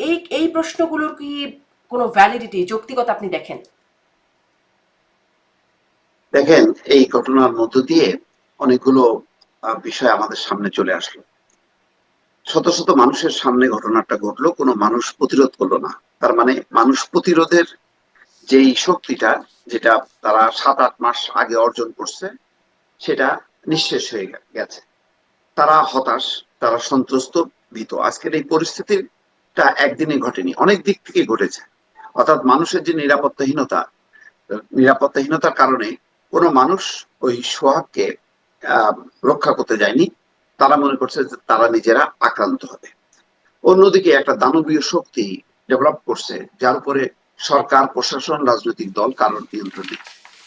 এই এই প্রশ্নগুলোর কি কোনো ভ্যালিডিটি, যৌক্তিকতা আপনি দেখেন? দেখেন, এই ঘটনার মধ্য দিয়ে অনেকগুলো বিষয় আমাদের সামনে চলে আসলো। শত শত মানুষের সামনে ঘটনাটা ঘটলো, কোনো মানুষ প্রতিরোধ করলো না। তার মানে মানুষ প্রতিরোধের যেই শক্তিটা, যেটা তারা 7-8 মাস আগে অর্জন করছে, সেটা নিঃশেষ হয়ে গেছে। তারা হতাশ, তারা সন্ত্রস্ত, ভীত। আজকের এই পরিস্থিতিটা একদিনে ঘটেনি, অনেক দিক থেকে ঘটেছে। অর্থাৎ মানুষের যে নিরাপত্তাহীনতার কারণে কোনো মানুষ ওই সোহাগকে আহ রক্ষা করতে যায়নি। তারা মনে করছে যে তারা নিজেরা আক্রান্ত হবে। অন্যদিকে একটা দানবীয় শক্তি ডেভেলপ করছে, যার উপরে সরকার, প্রশাসন, রাজনৈতিক দল কারোর নিয়ন্ত্রণ নেই।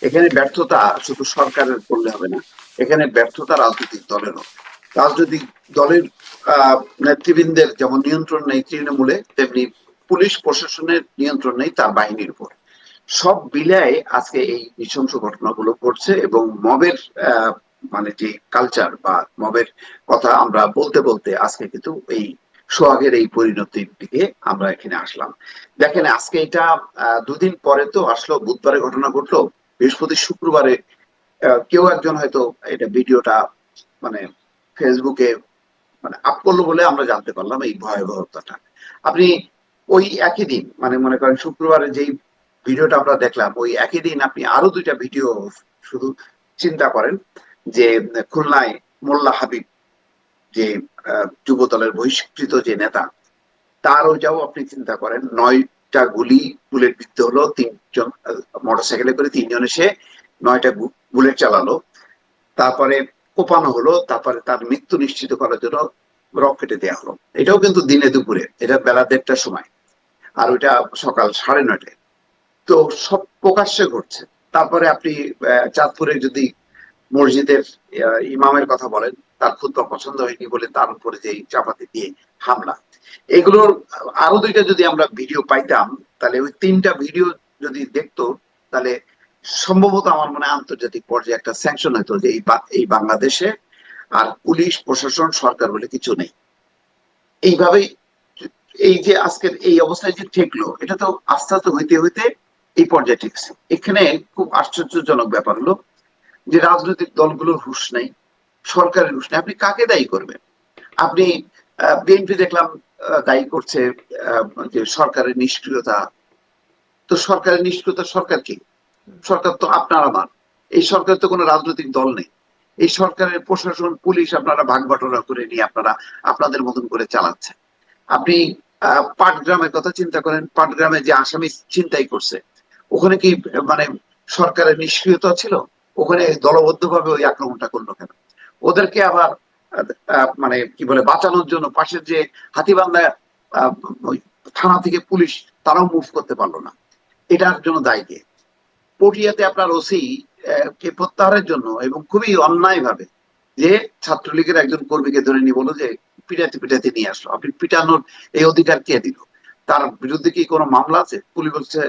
এখানে ব্যর্থতা শুধু সরকারের করলে হবে না, এখানে ব্যর্থতা রাজনৈতিক দলেরও। রাজনৈতিক দলের নেতৃবৃন্দের যেমন নিয়ন্ত্রণ নেই তৃণমূলে, তেমনি পুলিশ প্রশাসনের নিয়ন্ত্রণ নেই তার বাহিনীর উপর। সব বিলায় আজকে এই নৃশংস ঘটনাগুলো ঘটছে। এবং মবের মানে যে কালচার বা মবের কথা আমরা বলতে বলতে আজকে কিন্তু এই সোহাগের এই পরিণতির দিকে আমরা এখানে আসলাম। দেখেন, আজকে এটা দুদিন পরে তো আসলো, বুধবারে ঘটনা ঘটলো, বৃহস্পতি শুক্রবারে কেউ একজন হয়তো এটা ভিডিওটা মানে ফেসবুকে মানে আপ করলো বলে আমরা জানতে পারলাম এই ভয়াবহতাটা। আপনি ওই একই দিন, মানে মনে করেন শুক্রবারে যেই ভিডিওটা আমরা দেখলাম, ওই একই দিন আপনি আরো 2টা ভিডিও শুধু চিন্তা করেন। যে খুলনায় মোল্লা হাবিব, যে যুব দলের বহিষ্কৃত যে নেতা, তার ওইটাও আপনি চিন্তা করেন। 9টা গুলি, বুলেট বিদ্ধ হলো, 3জন মোটরসাইকেলে করে 3জন এসে 9টা বুলেট চালালো, তারপরে কোপানো হলো, তারপরে তার মৃত্যু নিশ্চিত করার জন্য রকেটে দেওয়া হলো। এটাও কিন্তু দিনে দুপুরে, এটা বেলা 1:30টার সময়, আর ওইটা সকাল 9:30টায়। তো সব প্রকাশ্যে ঘটছে। তারপরে আপনি চাঁদপুরে যদি মসজিদের ইমামের কথা বলেন, তার খুতবা পছন্দ হয়নি বলে তার উপরে যে চাপাতি দিয়ে হামলা। এগুলোর আরো 2টা যদি আমরা ভিডিও পাইতাম, তাহলে ওই 3টা ভিডিও যদি দেখতো, তাহলে সম্ভবত আমার মনে হয় আন্তর্জাতিক পর্যায়ে একটা স্যাংশন হতো যে এই বাংলাদেশে আর পুলিশ প্রশাসন সরকার বলে কিছু নেই। এইভাবেই এই যে আজকের এই অবস্থায় যে ঠেকলো, এটা তো আস্তে আস্তে হইতে হইতে এই পর্যায়ে ঠেকছে। এখানে খুব আশ্চর্যজনক ব্যাপার হলো যে রাজনৈতিক দলগুলোর হুঁশ নেই, সরকারের হুঁশ নেই। আপনি কাকে দায়ী করবেন? আপনি বিএনপি দেখলাম দায়ী করছে যে সরকারের নিষ্ক্রিয়তা। তো সরকারের নিষ্ক্রিয়তা সরকার কি? সরকার তো আপনার আমার। এই সরকার তো কোনো রাজনৈতিক দল নেই। এই সরকারের প্রশাসন, পুলিশ আপনারা ভাগ বাটোয়ারা করে নিয়ে আপনারা আপনাদের মতন করে চালাচ্ছেন। আপনি পাটগ্রামের কথা চিন্তা করেন, পাটগ্রামে যে আসামি ছিনতাই করছে, ওখানে কি মানে সরকারের নিষ্ক্রিয়তা ছিল? ওখানে দলবদ্ধভাবে ওই আক্রমণটা করলো কেন? ওদেরকে আবার মানে কি বলে বাঁচানোর জন্য পাশের যে হাতীবান্ধা ওই থানা থেকে পুলিশ, তারাও মুভ করতে পারলো না। এটার জন্য দায়ী কে? পটিয়াতে আপনার ওসি কে প্রত্যাহারের জন্য এবং খুবই অন্যায় ভাবে যে ছাত্রলীগের একজন কর্মীকে ধরে নিয়ে বলো যে পিটাতে পিটাতে নিয়ে আসলো। আপনি পিটানোর এই অধিকার কে দিল? তার বিরুদ্ধে কি কোনো মামলা আছে? পুলিশ বলছে,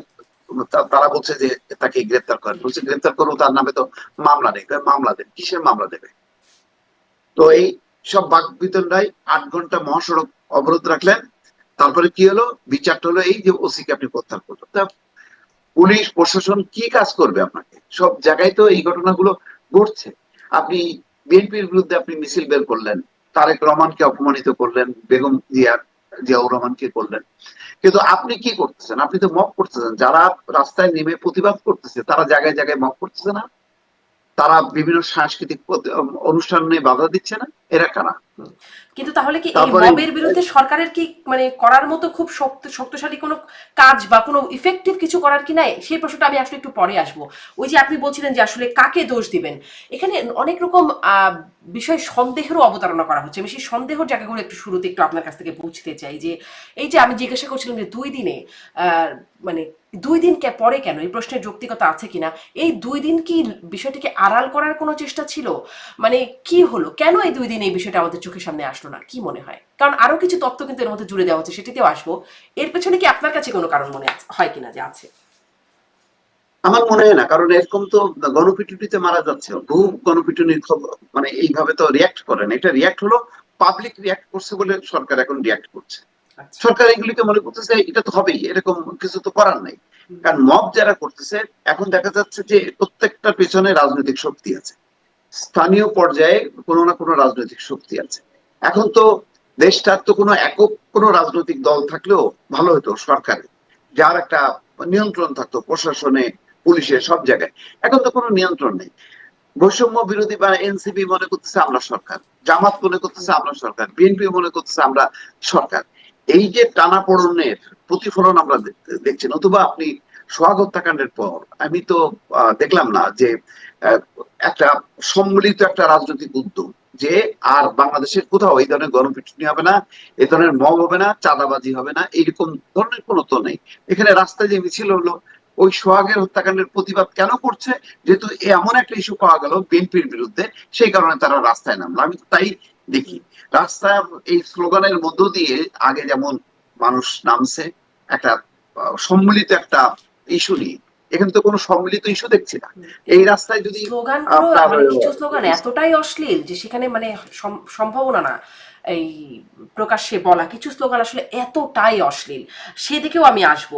তারা বলছে যে তাকে গ্রেপ্তার করেন। বলছে গ্রেপ্তার করবো, তার নামে তো মামলা নেই। মামলা দেন, কিসের মামলা দেবে? তো এই সব বাকবিতণ্ডায় 8 ঘন্টা মহাসড়ক অবরোধ রাখলেন। তারপরে কি হলো? বিচারটা হলো এই যে ওসিকে আপনি প্রত্যাহার করলো। পুলিশ প্রশাসন কি কাজ করবে আপনাকে? সব জায়গায় তো এই ঘটনাগুলো ঘটছে। আপনি বিএনপির বিরুদ্ধে আপনি মিছিল বের করলেন, তারেক রহমানকে অপমানিত করলেন, বেগম জিয়াউর রহমানকে করলেন, কিন্তু আপনি কি করতেছেন? আপনি তো মক করতেছেন। যারা রাস্তায় নেমে প্রতিবাদ করতেছে, তারা জায়গায় জায়গায় মক করতেছে না? তারা বিভিন্ন সাংস্কৃতিক অনুষ্ঠানে বাধা দিচ্ছে না? এরা কারা? কিন্তু তাহলে কি এই তারপরে মবের বিরুদ্ধে সরকারের কি মানে করার মতো খুব শক্তিশালী কোনো কাজ বা কোনো ইফেক্টিভ কিছু করার কি নাই? সেই প্রশ্নটা আমি আসলে একটু পরে আসবো। ওই যে আপনি বলছিলেন যে আসলে কাকে দোষ দিবেন, এখানে অনেক রকম বিষয় সন্দেহেরও অবতারণা করা হচ্ছে। আমি সেই সন্দেহের জায়গাগুলো একটু শুরুতে একটু আপনার কাছ থেকে বুঝতে চাই যে এই যে আমি জিজ্ঞাসা করছিলাম যে 2 দিনে মানে 2 দিন পরে কেন, এই প্রশ্নের যৌক্তিকতা আছে কিনা, এই 2 দিন কি বিষয়টিকে আড়াল করার কোনো চেষ্টা ছিল? মানে কি হলো, কেন এই 2 দিন এই বিষয়টা আমাদের চোখের সামনে আসলো না, কি মনে হয়? কারণ আরো কিছু তথ্য কিন্তু এর মধ্যে জুড়ে দেওয়া হচ্ছে, সেটিতেও আসবো। এর পেছনে কি আপনার কাছে কোনো কারণ মনে হয় কিনা যে আছে? আমার মনে হয় না, কারণ এরকম তো গণপিটুনিতে মারা যাচ্ছে বহু গণপিটুনির খবর, মানে এইভাবে তো রিয়াক্ট করে না। এটা রিয়াক্ট হলো পাবলিক রিয়াক্ট করছে বলে সরকার এখন রিয়াক্ট করছে। আচ্ছা। সরকার এগুলিকে মনে করতেছে এটা তো হবেই, এরকম কিছু তো করার নাই। কারণ মব যারা করতেছে এখন দেখা যাচ্ছে যে প্রত্যেকটার পেছনে রাজনৈতিক শক্তি আছে, স্থানীয় পর্যায়ে কোনো না কোনো রাজনৈতিক শক্তি আছে। এখন তো দেশটার তো কোনো একক কোনো রাজনৈতিক দল থাকলেও ভালো হতো, সরকারে যার একটা নিয়ন্ত্রণ থাকতো, প্রশাসনে, পুলিশে, সব জায়গায়। এখন তো কোনো নিয়ন্ত্রণ নেই। বৈষম্য বিরোধী বা এনসিপি মনে করতেছে আমরা সরকার, জামাত মনে করতেছে আমরা সরকার, বিএনপি মনে করতেছে আমরা সরকার। এই যে টানাপোড়েনের প্রতিফলন আমরা দেখছি। নতুবা আপনি সোহাগ হত্যাকাণ্ডের পর আমি তো দেখলাম না যে আহ, একটা সম্মিলিত একটা রাজনৈতিক উদ্যোগ যে আর বাংলাদেশের কোথাও এই ধরনের গণপিটুনি হবে না, এই ধরনের মব হবে না, চাঁদাবাজি হবে না, এইরকম ধরনের কোনো তো নেই। এখানে রাস্তায় যে মিছিল হলো ওই সোহাগের হত্যাকাণ্ডের প্রতিবাদ কেন করছে? যেহেতু এমন একটা ইস্যু পাওয়া গেল বিএনপির বিরুদ্ধে, সেই কারণে তারা রাস্তায় নামলো। আমি তো তাই দেখি রাস্তায় এই স্লোগানের মধ্য দিয়ে আগে যেমন মানুষ নামছে একটা সম্মিলিত একটা ইস্যু নিয়ে, এখানে তো কোনো সম্মিলিত ইস্যু দেখছি না। এই রাস্তায় যদি স্লোগানগুলো আপনার মানে কিছু স্লোগান এতটাই অশ্লীল যে সেখানে মানে সম্ভাবনা না এই প্রকাশ্যে বলা। কিছু স্লোগান আসলে এতটাই অশ্লীল, সেদিকেও আমি আসবো।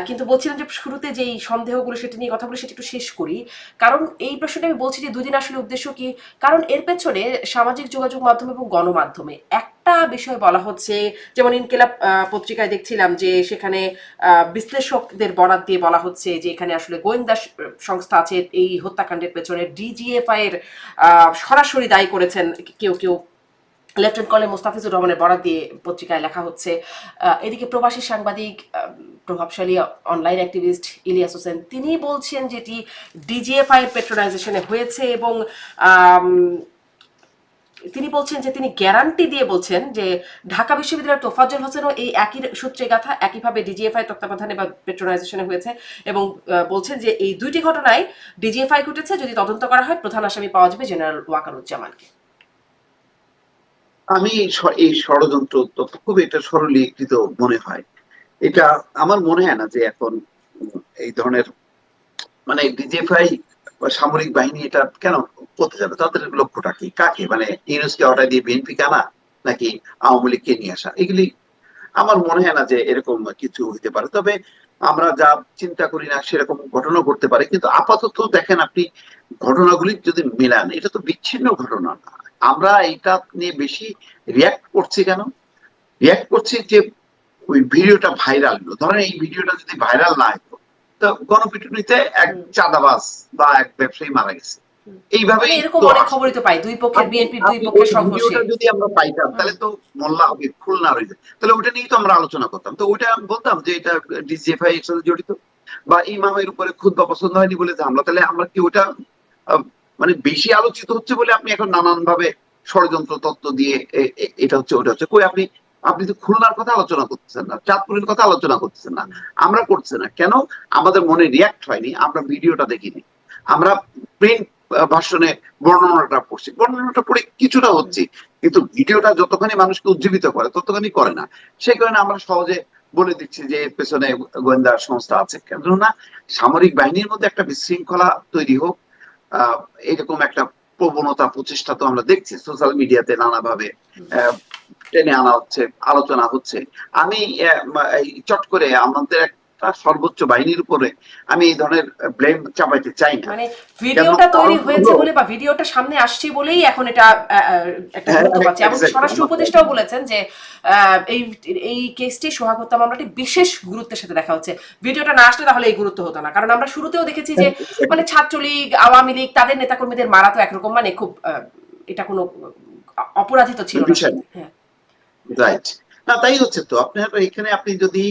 কিন্তু বলছিলাম যে শুরুতে যেই সন্দেহগুলো সেটা নিয়ে কথা বলে সেটা একটু শেষ করি। কারণ এই প্রশ্নটা আমি বলছি যে দুদিন আসলে উদ্দেশ্য কি, কারণ এর পেছনে সামাজিক যোগাযোগ মাধ্যম এবং গণমাধ্যমে একটা বিষয় বলা হচ্ছে, যেমন ইনকিলাব পত্রিকায় দেখছিলাম যে সেখানে বিশ্লেষকদের বরাত দিয়ে বলা হচ্ছে যে এখানে আসলে গোয়েন্দা সংস্থা আছে এই হত্যাকাণ্ডের পেছনে, ডিজিএফআই এর সরাসরি দায়ী করেছেন কেউ কেউ। লেফটেন্যান্ট কর্নেল মোস্তাফিজুর রহমানের বরাত দিয়ে পত্রিকায় লেখা হচ্ছে। এদিকে প্রবাসী সাংবাদিক প্রভাবশালী অনলাইন অ্যাক্টিভিস্ট ইলিয়াস হোসেন তিনি বলছেন যেটি ডিজিএফআই এর পেট্রোনাইজেশনে হয়েছে, এবং তিনি বলছেন যে তিনি গ্যারান্টি দিয়ে বলছেন যে ঢাকা বিশ্ববিদ্যালয়ের তোফাজ্জল হোসেনও এই একই সূত্রে গাথা, একইভাবে ডিজিএফআই তত্ত্বাবধানে বা পেট্রোনাইজেশনে হয়েছে, এবং বলছেন যে এই দুইটি ঘটনায় ডিজিএফআই ঘটেছে, যদি তদন্ত করা হয় প্রধান আসামি পাওয়া যাবে জেনারেল ওয়াকারুজ্জামানকে। আমি এই ষড়যন্ত্র তথ্য খুব এটা সরলীকৃত মনে হয়। এটা আমার মনে হয় না যে এখন এই ধরনের মানে ডিজিএফআই সামরিক বাহিনী এটা কেন করতে যাবে? তাদের লক্ষ্যটা কি? কাকে মানে ইউনুসকে অর্ডার দিয়ে বিএনপি আনা নাকি আওয়ামী লীগকে নিয়ে আসা? এগুলি আমার মনে হয় না যে এরকম কিছু হইতে পারে। তবে আমরা যা চিন্তা করি না সেরকম ঘটনা ঘটতে পারে, কিন্তু আপাতত দেখেন আপনি ঘটনাগুলি যদি মেলান এটা তো বিচ্ছিন্ন ঘটনা না। আমরা এটা নিয়ে বেশি রিয়াক্ট করছি কেন? রিয়াক্ট করছি যে ওই ভিডিওটা ভাইরাল হলো। ধরেন এই ভিডিওটা যদি ভাইরাল না হতো তো গণপিটুনিতে এক চাঁদাবাজ বা এক ব্যবসায়ী মারা গেছে, এইভাবেই এরকম তো অনেক আসতো। খবরই তো পাই, দুই পক্ষের বিএনপির দুই ওই পক্ষের সংঘর্ষে। ভিডিওটা যদি আমরা পাইতাম তাহলে তো মোল্লা হবে, খুলনা হয়ে যায়, তাহলে ওটা নিয়ে তো আমরা আলোচনা করতাম। তো ওইটা আমি বলতাম যে এটা ডিজিএফআই এর সাথে জড়িত, বা ইমামের উপরে খুতবা পছন্দ হয়নি বলে যে হামলা, তাহলে আমরা কি ওটা মানে বেশি আলোচিত হচ্ছে বলে আপনি এখন নানান ভাবে ষড়যন্ত্র তত্ত্ব দিয়ে এটা হচ্ছে ওটা হচ্ছে? কই আপনি আপনি তো খুলনার কথা আলোচনা করতেছেন না, চাঁদপুরের কথা আলোচনা করতেছেন না, আমরা করছি না কেন? আমাদের মনে রিয়াক্ট হয়নি, আমরা ভিডিওটা দেখিনি, আমরা প্রিন্ট ভার্সনে বর্ণনাটা পড়ছি, বর্ণনাটা পড়ে কিছুটা হচ্ছে, কিন্তু ভিডিওটা যতখানি মানুষকে উজ্জীবিত করে ততখানি করে না। সেই কারণে আমরা সহজে বলে দিচ্ছি যে এর পেছনে গোয়েন্দা সংস্থা আছে। কেননা সামরিক বাহিনীর মধ্যে একটা বিশৃঙ্খলা তৈরি হোক, এরকম একটা প্রবণতা প্রচেষ্টা তো আমরা দেখছি সোশ্যাল মিডিয়াতে নানাভাবে টেনে আনা হচ্ছে, আলোচনা হচ্ছে। আমি চট করে আমাদের একটা সর্বোচ্চ বাহিনীর উপরে আমি এই ধরনের ব্লেম চাপাইতে চাই না। মানে ভিডিওটা তৈরি হয়েছে বলে বা ভিডিওটা সামনে আসছে বলেই এখন এটা একটা গুরুত্ব পাচ্ছে। এবং স্বরাষ্ট্র উপদেষ্টাও বলেছেন যে এই এই কেসটি সোহাগ হত্যা মামলাটি বিশেষ গুরুত্বের সাথে দেখা হচ্ছে। ভিডিওটা না আসলে তাহলে এই গুরুত্ব হতো না, কারণ আমরা শুরুতেও দেখেছি যে মানে ছাত্রলীগ, আওয়ামী লীগ তাদের নেতাকর্মীদের মারা তো একরকম মানে খুব এটা কোনো অপরাধিত ছিল না। হ্যাঁ, রাইট। না তাই হচ্ছে তো। আপনার এখানে আপনি যদি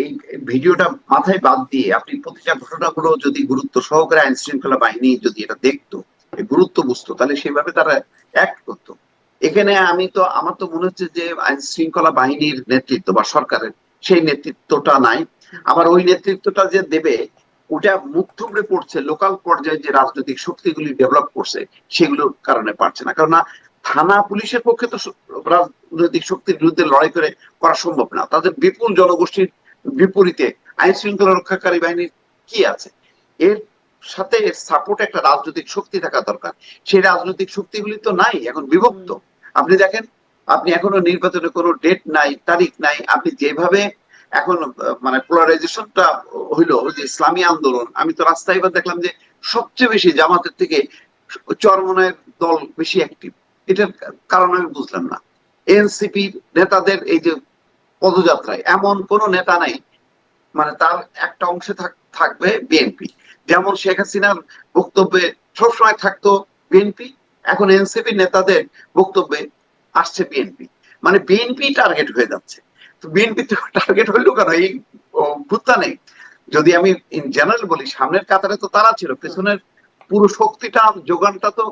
এই ভিডিওটা মাথায় বাদ দিয়ে আপনি প্রতিটা ঘটনাগুলো যদি গুরুত্ব সহকারে আইন শৃঙ্খলা বাহিনী যদি এটা দেখতো, গুরুত্ব বুঝতো, তাহলে সেভাবে তারা অ্যাক্ট করতো। এখানে আমার তো মনে হচ্ছে যে আইন শৃঙ্খলা বাহিনীর নেতৃত্ব বা সরকারের সেই নেতৃত্বটা নাই। আবার ওই নেতৃত্বটা যে দেবে ওটা মুখ থুবড়ে পড়ছে লোকাল পর্যায়ে যে রাজনৈতিক শক্তিগুলি ডেভেলপ করছে সেগুলোর কারণে পারছে না। কারণ থানা পুলিশের পক্ষে তো রাজনৈতিক শক্তির বিরুদ্ধে লড়াই করা সম্ভব না। তাদের বিপুল জনগোষ্ঠীর বিপরীতে আইন শৃঙ্খলা রক্ষাকারী বাহিনীর কি আছে? এর সাথে সাপোর্ট একটা রাজনৈতিক শক্তি থাকা দরকার। সেই রাজনৈতিক শক্তিগুলি তো নাই, এখন বিভক্ত। আপনি দেখেন আপনি এখনো নির্বাচনের কোনো ডেট নাই, তারিখ নাই। আপনি যেভাবে এখন মানে পোলারাইজেশনটা হইলো, যে ইসলামী আন্দোলন, আমি তো রাস্তায় এবার দেখলাম যে সবচেয়ে বেশি জামাতের থেকে চরমনায়ের দল বেশি অ্যাক্টিভ। এটার কারণ আমি বুঝলাম না। এনসিপির নেতাদের এই যে পদযাত্রায় এমন কোন নেতা নাই, মানে তার একটা অংশে থাকবে বিএনপি। যেমন শেখ হাসিনার বক্তব্যে সবসময় থাকতো বিএনপি, এখন এনসিপি নেতাদের বক্তব্যে আসছে বিএনপি। মানে বিএনপি টার্গেট হয়ে যাচ্ছে। তো বিএনপি টার্গেট হইলো কেন এই ভুত্থানে? যদি আমি ইন জেনারেল বলি, সামনের কাতারে তো তারা ছিল, পেছনের পুরো শক্তিটা যোগানটা তো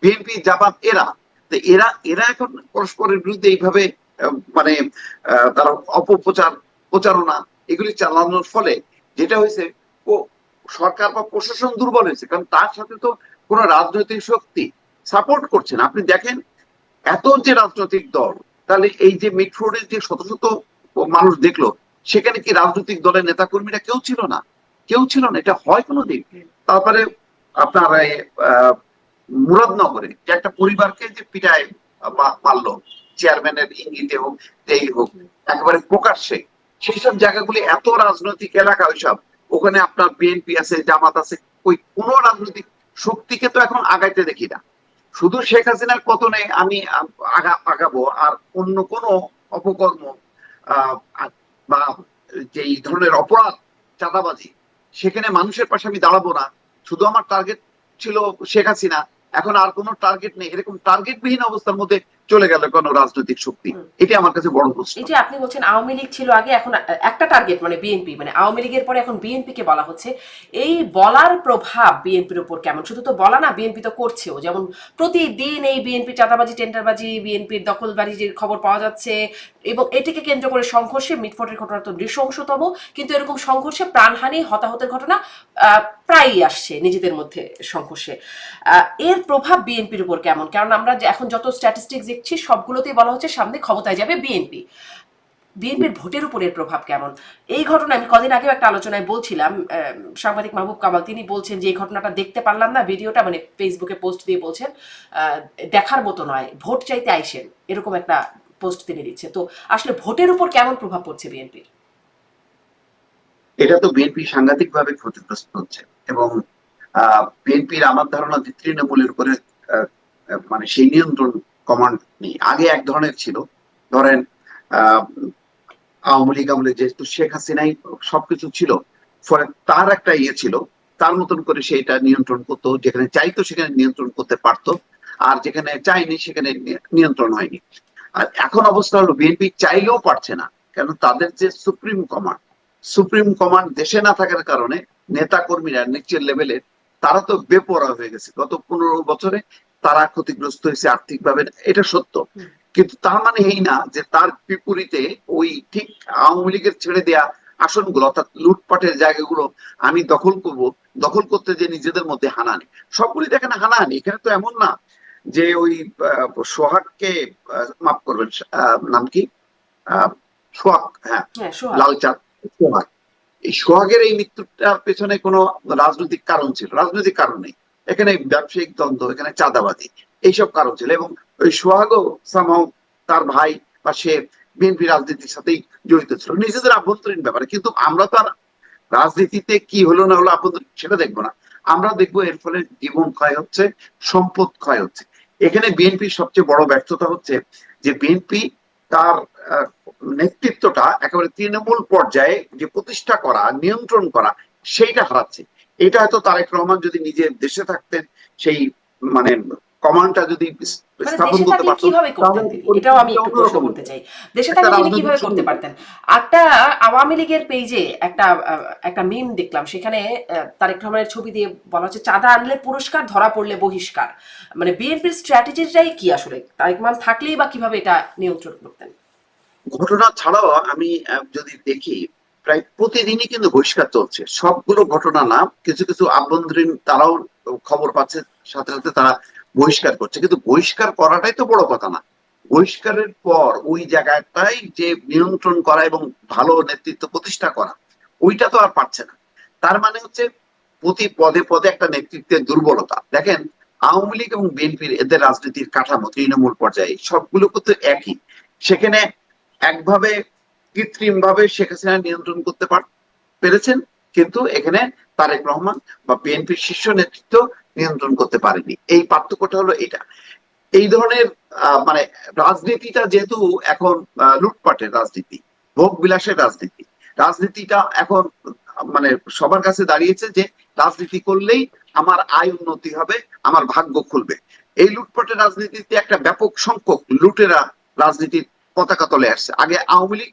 বিএনপি জামাত এরা। তো এরা এরা এখন পরস্পরের বিরুদ্ধে এইভাবে মানে তারা অপপ্রচার, প্রচারণা এগুলি চালানোর ফলে যেটা হয়েছে, ও সরকার বা প্রশাসন দুর্বল হয়েছে, কারণ তার সাথে তো কোন রাজনৈতিক শক্তি সাপোর্ট করছে না। আপনি দেখেন এত যে রাজনৈতিক দল, তাহলে এই যে মিটফোর্ডের যে শত শত মানুষ দেখলো, সেখানে কি রাজনৈতিক দলের নেতা কর্মীরা কেউ ছিল না? কেউ ছিল না, এটা হয় কোনোদিন? তারপরে আপনার মুরাদনগরে যে একটা পরিবারকে যে পিটায় মারলো, চেয়ারম্যানের ইঙ্গিতে হোক, যেই হোক, একেবারে প্রকাশ্যে, সেই সব জায়গাগুলি এত রাজনৈতিক এলাকা, ওইসব ওখানে আপনার বিএনপি আছে, জামাত আছে, ওই কোন রাজনৈতিক শক্তিকে তো এখন আগাইতে দেখি না। শুধু শেখ হাসিনার পতনে আমি আগাবো, আর অন্য কোন অপকর্ম আহ বা যেই ধরনের অপরাধ, চাঁদাবাজি, সেখানে মানুষের পাশে আমি দাঁড়াবো না। শুধু আমার টার্গেট ছিল শেখ হাসিনা, এখন আর কোনো টার্গেট নেই, এরকম টার্গেটবিহীন অবস্থার মধ্যে চলে গেল কোন রাজনৈতিক শক্তি। এটা আমার কাছে বড় প্রশ্ন। এই যে আপনি বলছেন আওয়ামী লীগ ছিল আগে, এখন একটা টার্গেট মানে বিএনপি, মানে আওয়ামী লীগের পরে এখন বিএনপি কে বলা হচ্ছে। এই বলার প্রভাব বিএনপির উপর কেমন? শুধু তো বলা না, বিএনপি তো করছেও। যেমন প্রতিদিন এই বিএনপি চাঁদাবাজি, টেন্ডারবাজি, বিএনপির দখলবাজির খবর পাওয়া যাচ্ছে, এবং এটিকে কেন্দ্র করে সংঘর্ষে, মিটফোর্টের ঘটনা তো নৃশংসতম, কিন্তু এরকম সংঘর্ষে প্রাণহানি, হতাহতের ঘটনা প্রায়ই আসছে নিজেদের মধ্যে সংঘর্ষে। এর প্রভাব বিএনপির উপর কেমন? কারণ আমরা এখন যত স্ট্যাটিস্টিক্স দেখছি সবগুলোতেই বলা হচ্ছে সামনে ক্ষমতায় যাবে বিএনপি। বিএনপির ভোটের উপর এর প্রভাব কেমন? এই ঘটনা আমি কদিন আগেও একটা আলোচনায় বলছিলাম, সাংবাদিক মাহবুব কামাল তিনি বলছেন যে এই ঘটনাটা দেখতে পারলাম না, ভিডিওটা মানে ফেসবুকে পোস্ট দিয়ে বলছেন দেখার মতো নয়, ভোট চাইতে আইসেন, এরকম একটা পোস্ট তিনি দিচ্ছে। তো আসলে ভোটের উপর কেমন প্রভাব পড়ছে বিএনপির? এটা তো বিএনপি সাংঘাতিক ভাবে ক্ষতিগ্রস্ত হচ্ছে, এবং বিএনপির আমার ধারণা যে তৃণমূলের উপরে মানে সেই নিয়ন্ত্রণ কমান্ড নেই। আগে এক ধরনের ছিল, ধরেন আওয়ামী লীগ আমলে যেহেতু শেখ হাসিনাই সবকিছু ছিল, ফলে তার একটা ইয়ে ছিল, তার মতন করে সেটা নিয়ন্ত্রণ করতো, যেখানে চাইতো সেখানে নিয়ন্ত্রণ করতে পারতো, আর যেখানে চাইনি সেখানে নিয়ন্ত্রণ হয়নি। আর এখন অবস্থা হলো বিএনপি চাইলেও পারছে না, কেন তাদের যে সুপ্রিম কমান্ড দেশে না থাকার কারণে নেতা কর্মীরা নিচের লেভেলের তারা তো বেপরোয়া হয়ে গেছে। গত 15 বছরে তারা ক্ষতিগ্রস্ত হয়েছে আর্থিকভাবে, এটা সত্য। কিন্তু তার মানে এই না যে তার বিপরীতে ওই ঠিক আওয়ামী লীগের ছেড়ে দেয়া আসনগুলো, অর্থাৎ লুটপাটের জায়গাগুলো আমি দখল করব, দখল করতে যে নিজেদের মধ্যে হানাহানি, সবগুলি দেখেন হানাহানি। এখানে তো এমন না যে ওই সোহাগকে মাফ করবেন, নাম কি, সোহাগ, হ্যাঁ, লালচাঁদ সোহাগ, এই সোহাগের এই মৃত্যুটার পেছনে কোনো রাজনৈতিক কারণ ছিল? রাজনৈতিক কারণ নেই, এখানে ব্যবসায়িক দ্বন্দ্ব, এখানে চাঁদাবাজি, এইসব কারণ ছিল। এবং ওই সোহাগও সামহাও তার ভাই বা সে বিএনপি রাজনীতির সাথেই জড়িত ছিল, নিজেদের আভ্যন্তরীণ ব্যাপারে। কিন্তু আমরা তো আর রাজনীতিতে কি হলো না হলো আভ্যন্তরীণ সেটা দেখবো না, আমরা দেখবো এর ফলে জীবন ক্ষয় হচ্ছে, সম্পদ ক্ষয় হচ্ছে। এখানে বিএনপির সবচেয়ে বড় ব্যর্থতা হচ্ছে যে বিএনপি তার নেতৃত্বটা একেবারে তৃণমূল পর্যায়ে যে প্রতিষ্ঠা করা, নিয়ন্ত্রণ করা, সেইটা হারাচ্ছে। এটা হয়তো তারেক রহমান যদি নিজে দেশে থাকতেন, সেই মানে কমান্ডটা যদি স্থাপন করতে পারতেন, এটাও আমি একটু প্রশ্ন করতে চাই, দেশে থাকলে তিনি কিভাবে করতে পারতেন? একটা আওয়ামী লীগের পেজে একটা মিম দেখলাম, সেখানে তারেক রহমানের ছবি দিয়ে বলা হচ্ছে চাঁদা আনলে পুরস্কার, ধরা পড়লে বহিষ্কার। মানে বিএনপির স্ট্র্যাটেজিটাই কি আসলে? তারেক রহমান থাকলেই বা কিভাবে এটা নিয়ন্ত্রণ করতেন? ঘটনা ছাড়াও আমি যদি দেখি, প্রায় প্রতিদিনই কিন্তু বহিষ্কার চলছে। সবগুলো ঘটনা না, কিছু কিছু আভ্যন্তরীণ তারাও খবর পাচ্ছে, সাথে সাথে তারা বহিষ্কার করছে। কিন্তু বহিষ্কার করাটাই তো বড় কথা না, বহিষ্কারের পর ওই জায়গাটাই যে নিয়ন্ত্রণ করা এবং ভালো নেতৃত্ব প্রতিষ্ঠা করা, ওইটা তো আর পারছে না। তার মানে হচ্ছে প্রতি পদে পদে একটা নেতৃত্বের দুর্বলতা। দেখেন আওয়ামী লীগ এবং বিএনপির এদের রাজনীতির কাঠামো তৃণমূল পর্যায়ে সবগুলো কিন্তু একই। সেখানে একভাবে কৃত্রিম ভাবে শেখ হাসিনা নিয়ন্ত্রণ করতে পেরেছেন, কিন্তু এখানে তারেক রহমান বা বিএনপির শীর্ষ নেতৃত্ব নিয়ন্ত্রণ করতে পারেনি। এই পার্থক্যটা হলো এটা। এই ধরনের মানে রাজনীতিটা যেহেতু এখন লুটপাটের রাজনীতি, ভোগ বিলাসের রাজনীতি, রাজনীতিটা এখন মানে সবার কাছে দাঁড়িয়েছে যে রাজনীতি করলেই আমার আয় উন্নতি হবে, আমার ভাগ্য খুলবে। এই লুটপাটের রাজনীতিতে একটা ব্যাপক সংখ্যক লুটেরা রাজনীতির পতাকা তলে আসছে। আগে আওয়ামী লীগ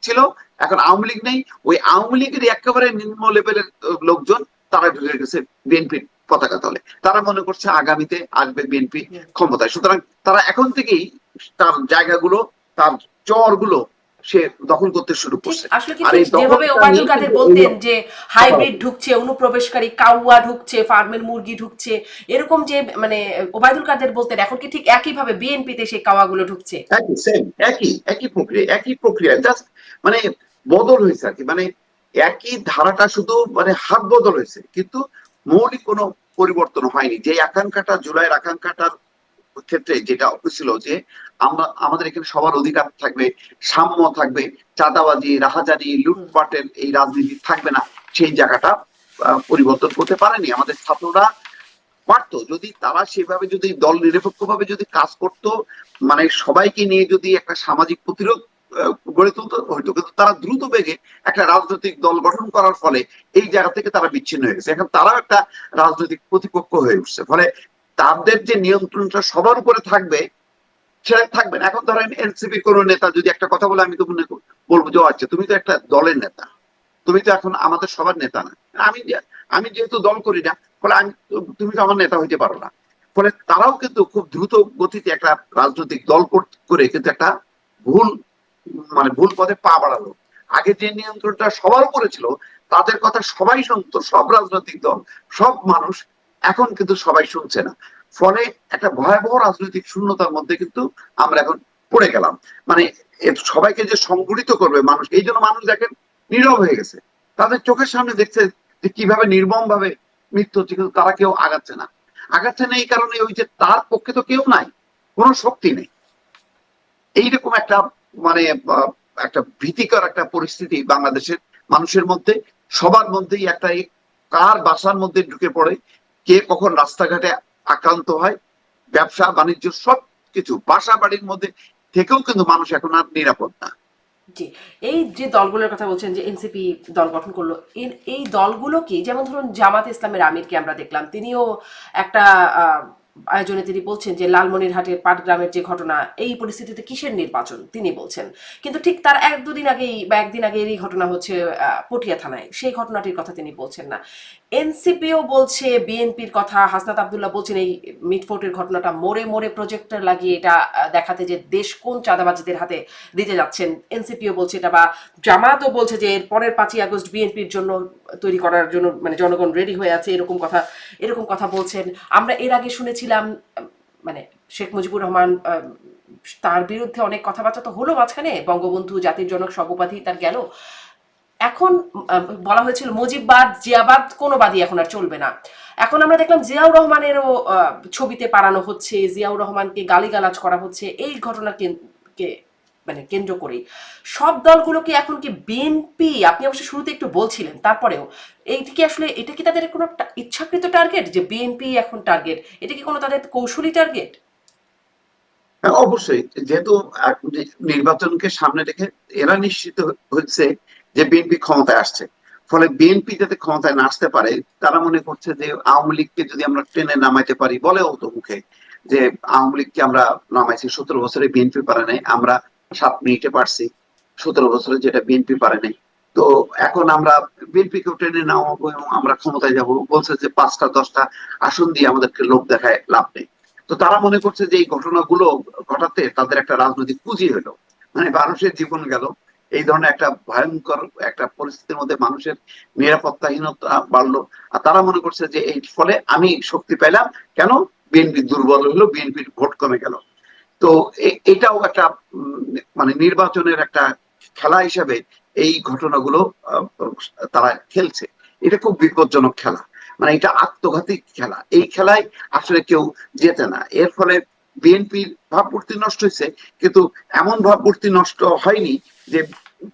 ছিল, এখন আওয়ামী লীগ নেই, ওই আওয়ামী লীগের একেবারে নিম্ন লেভেলের লোকজন তারা ঢুকে গেছে বিএনপির পতাকা তলে। তারা মনে করছে আগামীতে আসবে বিএনপি ক্ষমতায়, সুতরাং তারা এখন থেকেই তার জায়গাগুলো, তার চরগুলো সে দখল করতে শুরু করছে। আসলে কি যেভাবে ওবায়দুল কাদের বলতেন যে হাইব্রিড ঢুকছে, অনুপ্রবেশকারী কাউয়া ঢুকছে, ফার্মের মুরগি ঢুকছে, এরকম যে মানে ওবায়দুল কাদের বলতেন, এখন কি ঠিক একই ভাবে বিএনপিতে সেই কাওয়াগুলো ঢুকছে? একই প্রক্রিয়া, জাস্ট মানে বদল হয়েছে আর কি। মানে একই ধারাটা, শুধু মানে হাত বদল হয়েছে, কিন্তু মৌলিক কোনো পরিবর্তন হয়নি। যে আকাঙ্ক্ষাটা, জুলাইয়ের আকাঙ্ক্ষাটার ক্ষেত্রে যেটা ছিল যে আমাদের এখানে সবার অধিকার থাকবে, সাম্য থাকবে, চাঁদাবাজি, রাহাজানি, লুটপাটের এই রাজনীতি থাকবে না, সেই জায়গাটা পরিবর্তন করতে পারেনি। আমাদের ছাত্ররা পারতো, যদি তারা সেভাবে, যদি দল নিরপেক্ষ ভাবে যদি কাজ করতো, মানে সবাইকে নিয়ে যদি একটা সামাজিক প্রতিরোধ গড়ে তুলতে হইতো, কিন্তু তারা দ্রুত বেগে একটা রাজনৈতিক দল গঠন করার ফলে এই জায়গা থেকে তারা বিচ্ছিন্ন হয়ে গেছে। এখন তারাও একটা রাজনৈতিক প্রতিপক্ষ হয়ে উঠছে, ফলে তাদের যে নিয়ন্ত্রণটা সবার উপরে থাকবে সেটা থাকবে না। এখন ধরেন এনসিপি কোন নেতা যদি একটা কথা বলে, আমি তো মনে বলবো যে আচ্ছা, তুমি তো একটা দলের নেতা, তুমি তো এখন আমাদের সবার নেতা না। আমি যেহেতু দল করি না, ফলে তুমি তো আমার নেতা হইতে পারো না। ফলে তারাও কিন্তু খুব দ্রুত গতিতে একটা রাজনৈতিক দল করে কিন্তু একটা ভুল, মানে ভুল পথে পা বাড়ালো। আগে যে নিয়ন্ত্রণটা সবার উপরে ছিল, তাদের কথা সবাই শুনতো, সব রাজনৈতিক দল, সব মানুষ, এখন কিন্তু সবাই শুনছে না। ফলে একটা ভয়াবহ রাজনৈতিক শূন্যতার মধ্যে কিন্তু আমরা এখন পড়ে গেলাম। মানে সবাইকে যে সংগঠিত করবে মানুষ, এই জন্য মানুষ দেখেন নীরব হয়ে গেছে। তাদের চোখের সামনে দেখছে যে কিভাবে নির্মম ভাবে মৃত্যু হচ্ছে, কিন্তু তারা কেউ আগাচ্ছে না এই কারণে ওই যে তার পক্ষে তো কেউ নাই, কোনো শক্তি নেই। এইরকম একটা মানে একটা ভীতিকর একটা পরিস্থিতি বাংলাদেশের মানুষের মধ্যে, সবার মধ্যেই একটা কার বাসার মধ্যে ঢুকে পড়ে, কে কখন রাস্তাঘাটে আক্রান্ত হয়, ব্যবসা বাণিজ্য সবকিছু, বাসা বাড়ির মধ্যে থেকেও কিন্তু মানুষ এখন আর নিরাপদ না। জি, এই যে দলগুলোর কথা বলছেন যে এনসিপি দল গঠন করলো, এই দলগুলো কি, যেমন ধরুন জামাত ইসলামের আমিরকে আমরা দেখলাম, তিনিও একটা আয়োজনে তিনি বলছেন যে লালমনিরহাটের পাটগ্রামের যে ঘটনা, এই পরিস্থিতিতে কিসের নির্বাচন তিনি বলছেন, কিন্তু ঠিক তার এক দুদিন আগেই বা একদিন আগে এই ঘটনা হচ্ছে পটিয়া থানায়, সেই ঘটনাটির কথা তিনি বলছেন না। এনসিপিও বলছে বিএনপির কথা, হাসনাত আব্দুল্লাহ বলছেন এই মিটফোর্টের ঘটনাটা মোড়ে মোড়ে প্রজেক্টর লাগিয়ে এটা দেখাতে যে দেশ কোন চাঁদাবাজিদের হাতে দিতে যাচ্ছেন, এনসিপিও বলছে এটা, বা জামাতও বলছে যে এর পরের 5ই আগস্ট বিএনপির জন্য তৈরি করার জন্য মানে জনগণ রেডি হয়ে আছে, এরকম কথা বলছেন। আমরা এর আগে শুনেছিলাম মানে শেখ মুজিবুর রহমান, তার বিরুদ্ধে অনেক কথাবার্তা তো হলো মাঝখানে, বঙ্গবন্ধু জাতির জনক সব উপাধি তার গেল। এখন বলা হয়েছিল মুজিববাদ জিয়াবাদ কোনো বাদই এখন আর চলবে না। এখন আমরা দেখলাম জিয়াউর রহমানেরও ছবিতে পাড়ানো হচ্ছে, জিয়াউর রহমানকে গালিগালাজ করা হচ্ছে এই ঘটনাকে মানে কেন্দ্র করেই। সব দলগুলো কি এখন কি বিএনপি, আপনি অবশ্য শুরুতে একটু বলছিলেন, তারপরেও এটা কি তাদের কোনো ইচ্ছাকৃত টার্গেট যে বিএনপি এখন টার্গেট, এটা কি কোনো তাদের কৌশলী টার্গেট? অবশ্যই, যেহেতু নির্বাচনকে সামনে রেখে এরা নিশ্চিত হচ্ছে যে বিএনপি ক্ষমতায় আসছে, ফলে বিএনপি যাতে ক্ষমতায় না আসতে পারে, তারা মনে করছে যে আওয়ামী লীগকে যদি আমরা টেনে নামাইতে পারি, বলেও তো মুখে যে আওয়ামী লীগকে আমরা নামাইছি 17 বছরে, বিএনপি পারে নাই, আমরা 7 মিনিটে পারছি 17 বছরে, যেটা বিএনপি পারে নাই। তো এখন আমরা বিএনপি কেও টেনে নামাবো এবং আমরা ক্ষমতায় যাব, বলছে যে 5টা 10টা আসন দিয়ে আমাদেরকে লোক দেখায় লাভ নেই। তো তারা মনে করছে যে এই ঘটনাগুলো ঘটাতে তাদের একটা রাজনৈতিক পুঁজি হলো, মানে মানুষের জীবন গেল, এই ধরনের একটা ভয়ঙ্কর একটা পরিস্থিতির মধ্যে মানুষের নিরাপত্তাহীনতা বাড়লো। আর তারা মনে করছে যে এই ফলে আমি শক্তি পেলাম, কেন বিএনপি দুর্বল হলো, বিএনপির ভোট কমে গেল। তো এটাও একটা মানে নির্বাচনের একটা খেলা হিসাবে এই ঘটনাগুলো তারা খেলছে। এটা খুব বিপজ্জনক খেলা। মানে এটা আত্মঘাতী খেলা, এই খেলায় আসলে কেউ জেতে না। এর ফলে বিএনপির ভাবমূর্তি নষ্ট হয়েছে, কিন্তু এমন ভাবমূর্তি নষ্ট হয়নি যে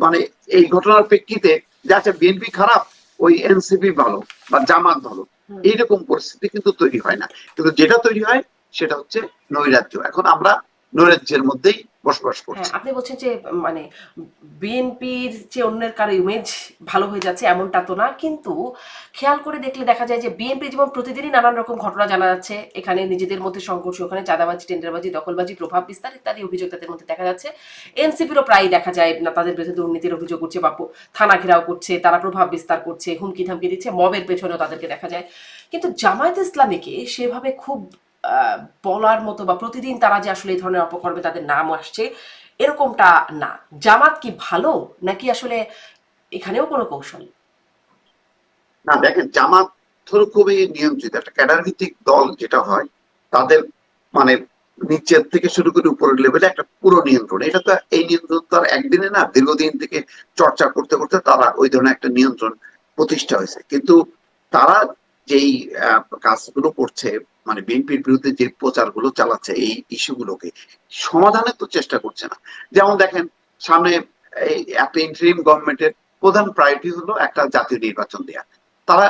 মানে এই ঘটনার প্রেক্ষিতে যে আচ্ছা বিএনপি খারাপ ওই এনসিপি ভালো বা জামাত ভালো, হুম। এইরকম পরিস্থিতি কিন্তু তৈরি হয় না। কিন্তু যেটা তৈরি হয় সেটা হচ্ছে নৈরাজ্য। এখন আমরা নৈরাজ্যের মধ্যেই বসবাস হ্যাঁ, করছি। আপনি বলছেন যে মানে বিএনপির যে অন্যের কারো ইমেজ ভালো হয়ে যাচ্ছে এমনটা তো না, কিন্তু খেয়াল করে দেখলে দেখা যায় যে বিএনপি যেমন প্রতিদিনই নানান রকম ঘটনা জানা যাচ্ছে, এখানে নিজেদের মধ্যে সংঘর্ষ, ওখানে চাঁদাবাজি, টেন্ডারবাজি, দখলবাজি, প্রভাব বিস্তার ইত্যাদি অভিযোগ তাদের মধ্যে দেখা যাচ্ছে। এনসিপিরও প্রায় দেখা যায় না তাদের বিরুদ্ধে দুর্নীতির অভিযোগ উঠছে বা থানা ঘেরাও করছে, তারা প্রভাব বিস্তার করছে, হুমকি ধামকি দিচ্ছে, মবের পেছনেও তাদেরকে দেখা যায়। কিন্তু জামায়াত ইসলামীকে সেভাবে খুব আহ, বলার মতো বা প্রতিদিন তারা যে আসলে এই ধরনের অপকর্মে তাদের নাম আসছে এরকমটা না। জামাত কি ভালো, নাকি আসলে এখানেও কোনো কৌশল? না দেখেন, জামাত ধরো খুবই নিয়ন্ত্রিত একটা ক্যাডার ভিত্তিক দল যেটা হয়, তাদের মানে নিচের থেকে শুরু করে উপরের লেভেলে একটা পুরো নিয়ন্ত্রণ। এটা তো এই নিয়ন্ত্রণ তো আর একদিনে না, দীর্ঘদিন থেকে চর্চা করতে করতে তারা ওই ধরনের একটা নিয়ন্ত্রণ প্রতিষ্ঠা হয়েছে। কিন্তু তারা যেই কাজগুলো করছে, মানে বিএনপির বিরুদ্ধে যে প্রচারগুলো চালাচ্ছে এই ইস্যুগুলোকে সমাধানের তো চেষ্টা করছে না। যেমন দেখেন, সামনে এই একটা ইন্টারিম গভর্নমেন্টের প্রধান প্রায়োরিটি হলো একটা জাতীয় নির্বাচন দেয়া। তারা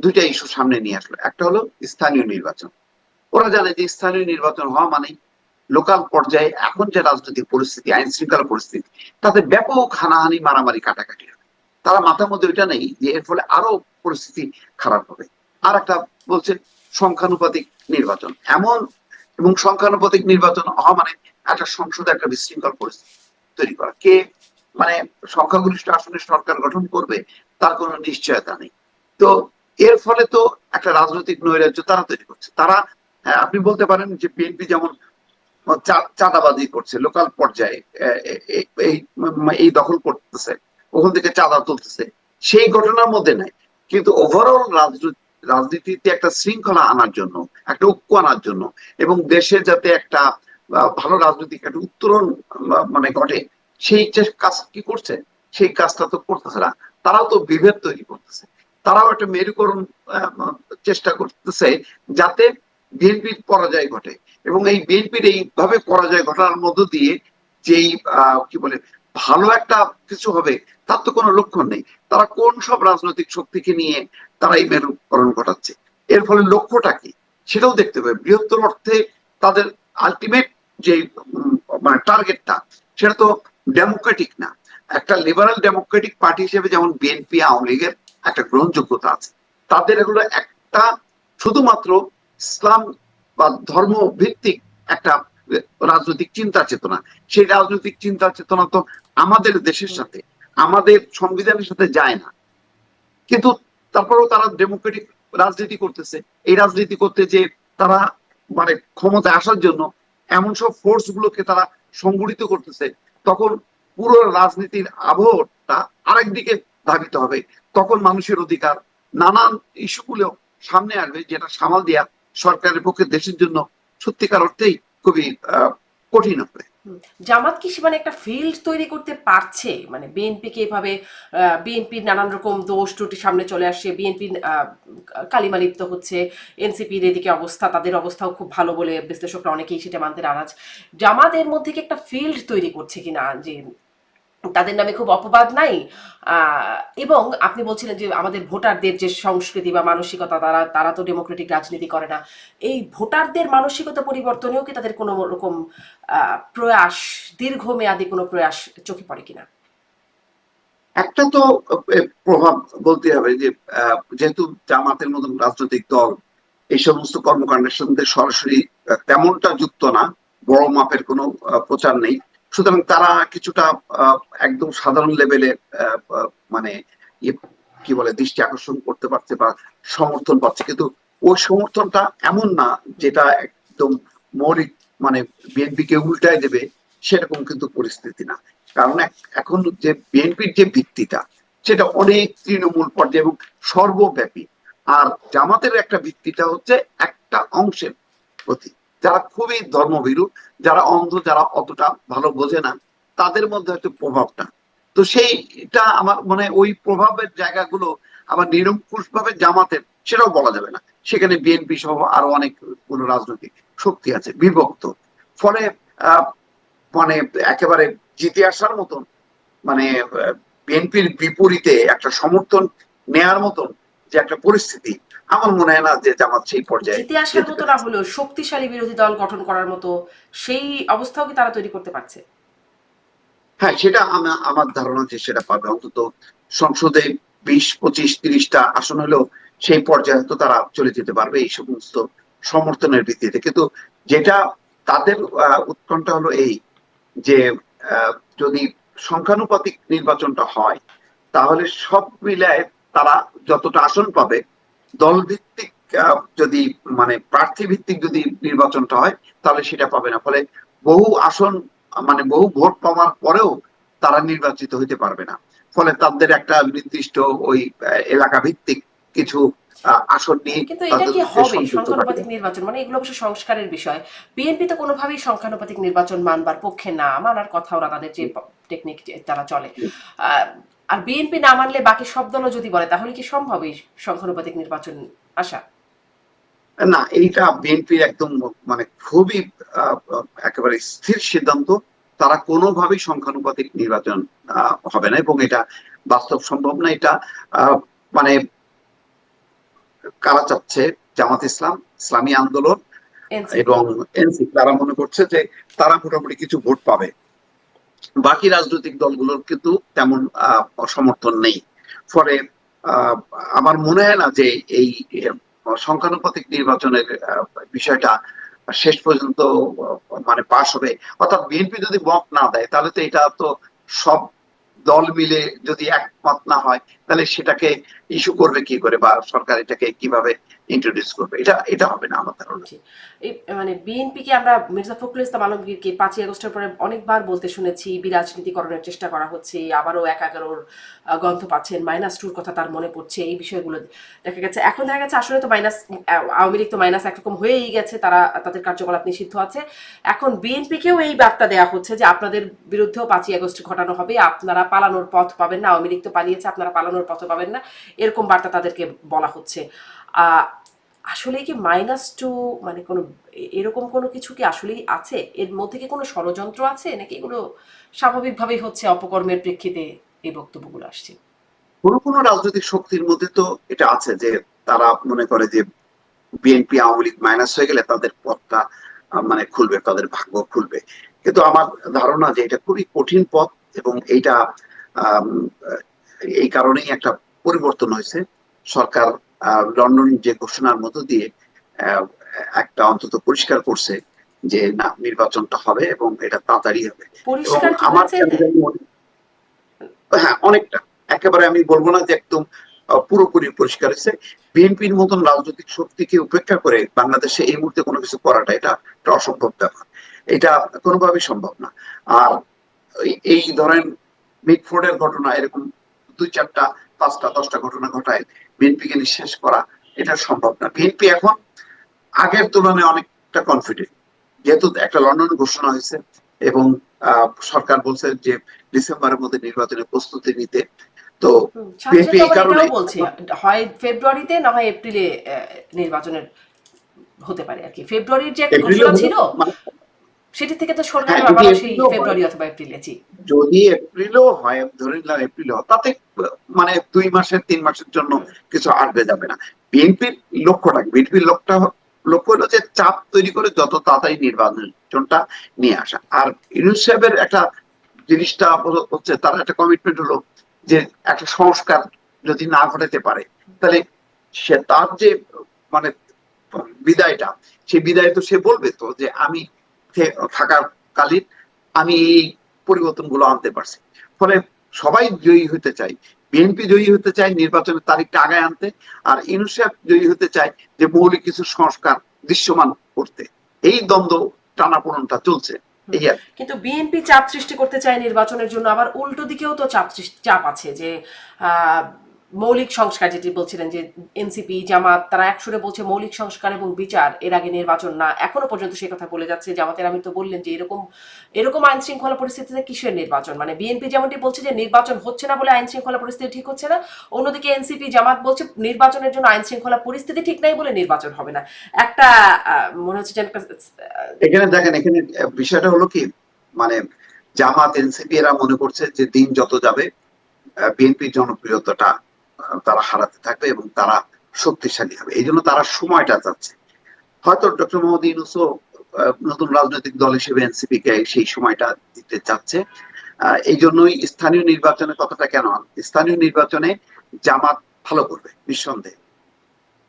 দুইটা ইস্যু সামনে নিয়ে আসলো, একটা হলো স্থানীয় নির্বাচন। ওরা জানে যে স্থানীয় নির্বাচন হওয়া মানে লোকাল পর্যায়ে এখন যে রাজনৈতিক পরিস্থিতি, আইন শৃঙ্খলা পরিস্থিতি, তাতে ব্যাপক হানাহানি, মারামারি, কাটাকাটি হবে। তারা মাথার মধ্যে ওইটা নেই যে এর ফলে আরো পরিস্থিতি খারাপ হবে। আর একটা বলছে সংখ্যানুপাতিক নির্বাচন এমন, এবং সংখ্যানুপাতিক নির্বাচন হওয়া মানে একটা সংসদে একটা বিশৃঙ্খল পরিস্থিতি তৈরি করা। কে মানে সংখ্যাগরিষ্ঠ আসনে সরকার গঠন করবে তার কোনো নিশ্চয়তা নেই। তো এর ফলে তো একটা রাজনৈতিক নৈরাজ্য তারা তৈরি করছে। তারা হ্যাঁ, আপনি বলতে পারেন যে বিএনপি যেমন চাঁদাবাজি করছে লোকাল পর্যায়ে, এই এই দখল করতেছে, ওখান থেকে চাঁদা তুলতেছে, সেই ঘটনার মধ্যে নাই। কিন্তু ওভারঅল রাজনীতিতে একটা শৃঙ্খলা আনার জন্য, একটা ঐক্য আনার জন্য, এবং দেশে যাতে একটা ভালো রাজনৈতিক একটা উত্তরণ মানে ঘটে, সেই যে কাজ কি করছে, সেই কাজটা তো করতেছে না। তারাও তো বিভেদ তৈরি করতেছে, তারাও একটা মেরুকরণ চেষ্টা করতেছে যাতে বিএনপির পরাজয় ঘটে। এবং এই বিএনপির এইভাবে পরাজয় ঘটার মধ্য দিয়ে যেই কি বলে ভালো একটা কিছু হবে তার তো কোনো লক্ষণ নেই। তারা কোন সব রাজনৈতিক শক্তিকে নিয়ে তারা এই মেরুকরণ ঘটাচ্ছে, এর ফলে লক্ষ্যটা কি সেটাও দেখতে হবে। বৃহত্তর অর্থে তাদের আলটিমেট যে মানে টার্গেটটা, সেটা তো ডেমোক্রেটিক না। একটা লিবারাল ডেমোক্রেটিক পার্টি হিসেবে যেমন বিএনপি, আওয়ামী লীগের একটা গ্রহণযোগ্যতা আছে, তাদের এগুলো একটা শুধুমাত্র ইসলাম বা ধর্ম ভিত্তিক একটা রাজনৈতিক চিন্তা চেতনা। সেই রাজনৈতিক চিন্তা চেতনা তো আমাদের দেশের সাথে, আমাদের সংবিধানের সাথে যায় না। কিন্তু তারপরেও তারা ডেমোক্রেটিক রাজনীতি করতেছে। এই রাজনীতি করতে যে তারা মানে ক্ষমতায় আসার জন্য এমন সব ফোর্স গুলোকে তারা সংগঠিত করতেছে, তখন পুরো রাজনীতির আবহটা আরেকদিকে ধাবিত হবে। তখন মানুষের অধিকার, নানান ইস্যুগুলো সামনে আসবে, যেটা সামাল দেয়া সরকারের পক্ষে দেশের জন্য সত্যিকার অর্থেই খুবই কঠিন হবে। হুম। জামাত কি মানে একটা ফিল্ড তৈরি করতে পারছে, মানে বিএনপিকে এভাবে বিএনপির নানান রকম দোষ ত্রুটি সামনে চলে আসছে, বিএনপি কালিমা লিপ্ত হচ্ছে, এনসিপির এদিকে অবস্থা, তাদের অবস্থাও খুব ভালো বলে বিশ্লেষকরা অনেকেই সেটা মানতে নারাজ। জামাতের মধ্যে কি একটা ফিল্ড তৈরি করছে কিনা, যে তাদের নামে খুব অপবাদ নাই? এবং আপনি বলছিলেন যে আমাদের ভোটারদের যে সংস্কৃতি বা মানসিকতা, তারা তারা তো ডেমোক্রেটিক রাজনীতি করে না। এই ভোটারদের মানসিকতা পরিবর্তনেও কি তাদের কোনো রকম প্রয়াস, দীর্ঘমেয়াদী কোনো প্রয়াস চোখে পড়ে কিনা? একটা তো প্রভাব বলতে হবে যে যেহেতু জামাতের মতন রাজনৈতিক দল এই সমস্ত কর্মকাণ্ডের সঙ্গে সরাসরি তেমনটা যুক্ত না, বড় মাপের কোনো প্রচার নেই, সুতরাং তারা কিছুটা একদম সাধারণ লেভেলে মানে ইয়ে, কি বলে দৃষ্টি আকর্ষণ করতে পারছে বা সমর্থন পাচ্ছে। কিন্তু ওই সমর্থনটা এমন না যেটা একদম মৌলিক মানে বিএনপি কে উল্টায় দেবে, সেরকম কিন্তু পরিস্থিতি না। কারণ এখন যে বিএনপির যে ভিত্তিটা, সেটা অনেক তৃণমূল পর্যায়ে এবং সর্বব্যাপী। আর জামাতের একটা ভিত্তিটা হচ্ছে একটা অংশের প্রতি, যারা খুবই ধর্মভীরু, যারা অন্ধ, যারা অতটা ভালো বোঝে না, তাদের মধ্যে হয়তো প্রভাবটা। তো সেইটা আমার মনে হয় ওই প্রভাবের জায়গাগুলো আবার নিরঙ্কুশ ভাবে জামাতের সেটাও বলা যাবে না। সেখানে বিএনপি সহ আরো অনেকগুলো রাজনৈতিক শক্তি আছে, বিভক্ত। ফলে আহ, মানে একেবারে জিতে আসার মতন, মানে বিএনপির বিপরীতে একটা সমর্থন নেয়ার মতন যে একটা পরিস্থিতি, আমার মনে হয় না যে জামাত সেই পর্যায়ে জিতে আসার যেতে মতো না পেরেছে। হলেও শক্তিশালী বিরোধী দল গঠন করার মতো সেই অবস্থাও কি তারা তৈরি করতে পারছে? হ্যাঁ, সেটা আমার ধারণা যে সেটা পাবে। অন্তত সংসদে 20, 25, 30টা আসন হলেও সেই পর্যায়ে তো তারা চলে যেতে পারবে এই সমস্ত সমর্থনের ভিত্তিতে। কিন্তু যেটা তাদের উৎকণ্ঠা হলো এই যে আহ, যদি সংখ্যানুপাতিক নির্বাচনটা হয়, তাহলে সব মিলায় তারা যতটা আসন পাবে, দল ভিত্তিক যদি মানে প্রার্থী ভিত্তিক যদি নির্বাচনটা হয়, তাহলে সেটা পাবে না। ফলে বহু আসন, মানে বহু ভোট পাওয়ার পরেও তারা নির্বাচিত হইতে পারবে না। ফলে তাদের একটা নির্দিষ্ট ওই এলাকা ভিত্তিক কিছু আসন নিয়ে কিন্তু এটা কি তাদেরকে হবে সন্তুষ্ট থাকবে। সংখ্যানুপাতিক নির্বাচন? মানে এগুলো অবশ্য সংস্কারের বিষয়। বিএনপি তো কোনোভাবেই সংখ্যানুপাতিক নির্বাচন মানবার পক্ষে না, মানার কথা ওরা তাদের যে টেকনিক তারা চলে। আহ, আর বিএনপি না মানলে বাকি সব দলও যদি বলে তাহলে কি সম্ভব এই সংখ্যানুপাতিক নির্বাচন আসা? না, এইটা বিএনপির একদম মানে খুবই একেবারে স্থির সিদ্ধান্ত। তারা কোনোভাবেই সংখ্যানুপাতিক নির্বাচন হবে না, এবং এটা বাস্তব সম্ভব না। এটা আহ, মানে কারা চাচ্ছে? জামাত ইসলাম, ইসলামী আন্দোলন এনসিপি। এবং এনসিপি, তারা মনে করছে যে তারা মোটামুটি কিছু ভোট পাবে। বাকি রাজনৈতিক দলগুলোর কিন্তু তেমন সমর্থন নেই। ফলে আহ, আমার মনে হয় না যে এই সংখ্যানুপাতিক নির্বাচনের বিষয়টা শেষ পর্যন্ত মানে পাশ হবে। অর্থাৎ বিএনপি যদি মত না দেয়, তাহলে তো এটা তো সব দল মিলে যদি একমত না হয়, তাহলে সেটাকে ইস্যু করবে কি করে, বা সরকার এটাকে কিভাবে ইন্ট্রোডিউস করবে? এটা হবে না আমার ধারণা। জি। এই মানে বিএনপিকে আমরা মির্জা ফখরুল ইসলাম আলমগীরকে 5ই আগস্টের পরে অনেকবার বলতে শুনেছি বিরাজনীতিকরণের চেষ্টা করা হচ্ছে, আবারও 1/11 গন্ধ পাচ্ছেন, -2 কথা তার মনে পড়ছে। এই বিষয়গুলো দেখা গেছে, এখন দেখা গেছে আসলে তো মাইনাস, আওয়ামী লীগ তো মাইনাস একরকম হয়েই গেছে, তারা তাদের কার্যকলাপ নিষিদ্ধ আছে। এখন বিএনপিকেও এই বার্তা দেওয়া হচ্ছে যে আপনাদের বিরুদ্ধেও 5ই আগস্ট ঘটানো হবে, আপনারা পালানোর পথ পাবেন না, আওয়ামী লীগ তো পালিয়েছে, আপনারা পালানোর পথ পাবেন না, এরকম বার্তা তাদেরকে বলা হচ্ছে। আহ আসলে কি -2 মানে কোনো এরকম কোনো কিছু কি আসলেই আছে? এর মধ্যে কি কোনো ষড়যন্ত্র আছে, নাকি এগুলো স্বাভাবিকভাবেই হচ্ছে অপকর্মের প্রেক্ষিতে এই বক্তব্যগুলো আসছে? কোনো কোনো রাজনৈতিক শক্তির মধ্যে তো এটা আছে যে তারা মনে করে যে বিএনপি আওয়ামী লীগ মাইনাস হয়ে গেলে তাদের পথটা মানে খুলবে, তাদের ভাগ্য খুলবে। কিন্তু আমার ধারণা যে এটা খুবই কঠিন পথ, এবং এইটা আম, এই কারণেই একটা পরিবর্তন হয়েছে। সরকার লন্ডন যে ঘোষণার মধ্য দিয়ে আহ, একটা অন্তত পরিষ্কার করছে যে না, নির্বাচনটা হবে এবং এটা তাড়াতাড়ি হবে। এবং পরিষ্কার কি আমার হয়েছে? কেন জানি হ্যাঁ, অনেকটা, একেবারে আমি বলবো না যে একদম পুরোপুরি পরিষ্কার হয়েছে। বিএনপির মতন রাজনৈতিক শক্তিকে উপেক্ষা করে বাংলাদেশে এই মুহূর্তে কোনো কিছু করাটা এটা একটা অসম্ভব ব্যাপার। এটা কোনোভাবেই সম্ভব না। আর এই ধরেন মিটফোর্ডের ঘটনা, এরকম 2, 4টা, 5টা, 10টা ঘটনা ঘটায় বিএনপি কে নিঃশেষ করা এটা সম্ভব না। বিএনপি এখন আগের তুলনায় অনেকটা কনফিডেন্ট, যেহেতু একটা লন্ডন ঘোষণা হয়েছে এবং সরকার বলছে যে ডিসেম্বরের মধ্যে নির্বাচনের প্রস্তুতি নিতে। তো সাথে বিএনপি সাথে এই আবার কারণে এটাও বলছে হয় ফেব্রুয়ারিতে না হয় এপ্রিলে নির্বাচনের হতে পারে আর কি। ফেব্রুয়ারির যে একটা এপ্রিলে ঘোষণা হলো, ছিল সেটি থেকে তো সরে হ্যাঁ গেল যদি আবারও সেই এপ্রিলও হয়, ফেব্রুয়ারি অথবা এপ্রিলে। জি। যদি এপ্রিলও হয়, ধরে নিলাম এপ্রিল হয়, তাতে মানে 2 মাসের 3 মাসের জন্য কিছু আসবে যাবে না। বিএনপির বিএনপির লক্ষ্য হলো যে চাপ তৈরি করে যত তাড়াতাড়ি নির্বাচনটা নিয়ে আসা। আর ইউনূস সাহেবের একটা জিনিসটা হচ্ছে, তার একটা কমিটমেন্ট হলো যে একটা সংস্কার যদি না ঘটাতে পারে, তাহলে সে তার যে মানে বিদায়টা, সেই বিদায় তো সে বলবে তো যে আমি থাকার কালীন আমি এই পরিবর্তনগুলো আনতে পারছি। ফলে সবাই জয়ী হতে চায়। বিএনপি জয়ী হতে চায় নির্বাচনের তারিখটা আগায় আনতে, আর ইউনূস সাহেব জয়ী হতে চায় যে মৌলিক কিছু সংস্কার দৃশ্যমান করতে। এই দ্বন্দ্ব টানাপোড়েনটা চলছে, এই আর কি। কিন্তু বিএনপি চাপ সৃষ্টি করতে চায় নির্বাচনের জন্য, আবার উল্টো দিকেও তো চাপ আছে যে আহ, মৌলিক সংস্কার যেটি বলছিলেন যে এনসিপি জামাত তারা একসুরে বলছে মৌলিক সংস্কার এবং বিচার, এর আগে নির্বাচন না, এখনো পর্যন্ত সেই কথা বলে যাচ্ছে। জামাতের আমি তো বললেন যে এরকম এরকম আইন শৃঙ্খলা পরিস্থিতিতে কিসের নির্বাচন, মানে বিএনপি যেমনটি বলছে যে নির্বাচন হচ্ছে না বলে আইন শৃঙ্খলা পরিস্থিতি ঠিক হচ্ছে না, অন্যদিকে এনসিপি জামাত বলছে নির্বাচনের জন্য আইন শৃঙ্খলা পরিস্থিতি ঠিক নাই বলে নির্বাচন হবে না। একটা মনে হচ্ছে যেন এখানে দেখেন, এখানে বিষয়টা হলো কি, মানে জামাত এনসিপি এরা মনে করছে যে দিন যত যাবে বিএনপির জনপ্রিয়তাটা তারা হারাতে থাকবে এবং তারা শক্তিশালী হবে, এই জন্য তারা সময়টা চাচ্ছে। হয়তো ডক্টর মোহাম্মদ ইউনূসও নতুন রাজনৈতিক দল হিসেবে এনসিপি কে সেই সময়টা দিতে চাচ্ছে। এই জন্যই স্থানীয় নির্বাচনের কথাটা কেন, স্থানীয় নির্বাচনে জামাত ভালো করবে নিঃসন্দেহে,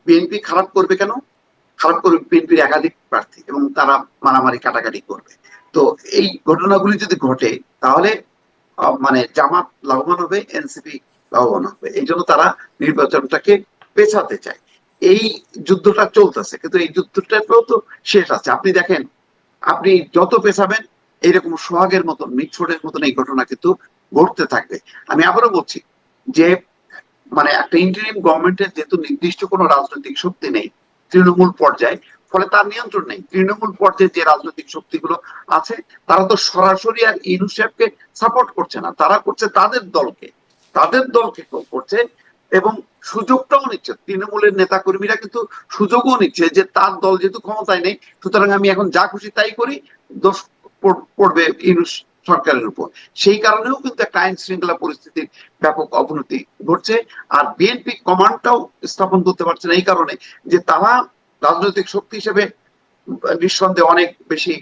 বিএনপি খারাপ করবে কেন, খারাপ করবে বিএনপির একাধিক প্রার্থী এবং তারা মারামারি কাটাকাটি করবে। তো এই ঘটনাগুলি যদি ঘটে তাহলে মানে জামাত লাভবান হবে, এনসিপি লাভবান হবে, এই জন্য তারা নির্বাচনটাকে পেছাতে চায়। এই যুদ্ধটা চলতেছে, কিন্তু এই যুদ্ধটাতেও তো শেষ আছে। আপনি দেখেন, আপনি যত পেছাবেন এইরকম সোহাগের মতন, মিটফোর্ডের মতন এই ঘটনা কিন্তু ঘটতে থাকবে। আমি আবারও বলছি যে মানে একটা ইন্টারিম গভর্নমেন্টের যেহেতু নির্দিষ্ট কোনো রাজনৈতিক শক্তি নেই তৃণমূল পর্যায়ে, ফলে তার নিয়ন্ত্রণ নেই। তৃণমূল পর্যায়ে যে রাজনৈতিক শক্তিগুলো আছে তারা তো সরাসরি আর ইউনূস সাহেবকে সাপোর্ট করছে না, তারা করছে তাদের দলকে করছে এবং সুযোগটাও নিচ্ছে। তৃণমূলের নেতা কর্মীরা কিন্তু সুযোগও নিচ্ছে যে তার দল যেহেতু ক্ষমতায় নেই, সুতরাং আমি এখন যা খুশি তাই করি, দোষ পড়বে ইউনূস সরকারের উপর। সেই কারণেও কিন্তু একটা আইন শৃঙ্খলা পরিস্থিতির ব্যাপক অবনতি ঘটছে। আর বিএনপি কমান্ডটাও স্থাপন করতে পারছে না এই কারণে যে তারা রাজনৈতিক শক্তি হিসেবে নিঃসন্দেহে অনেক বেশি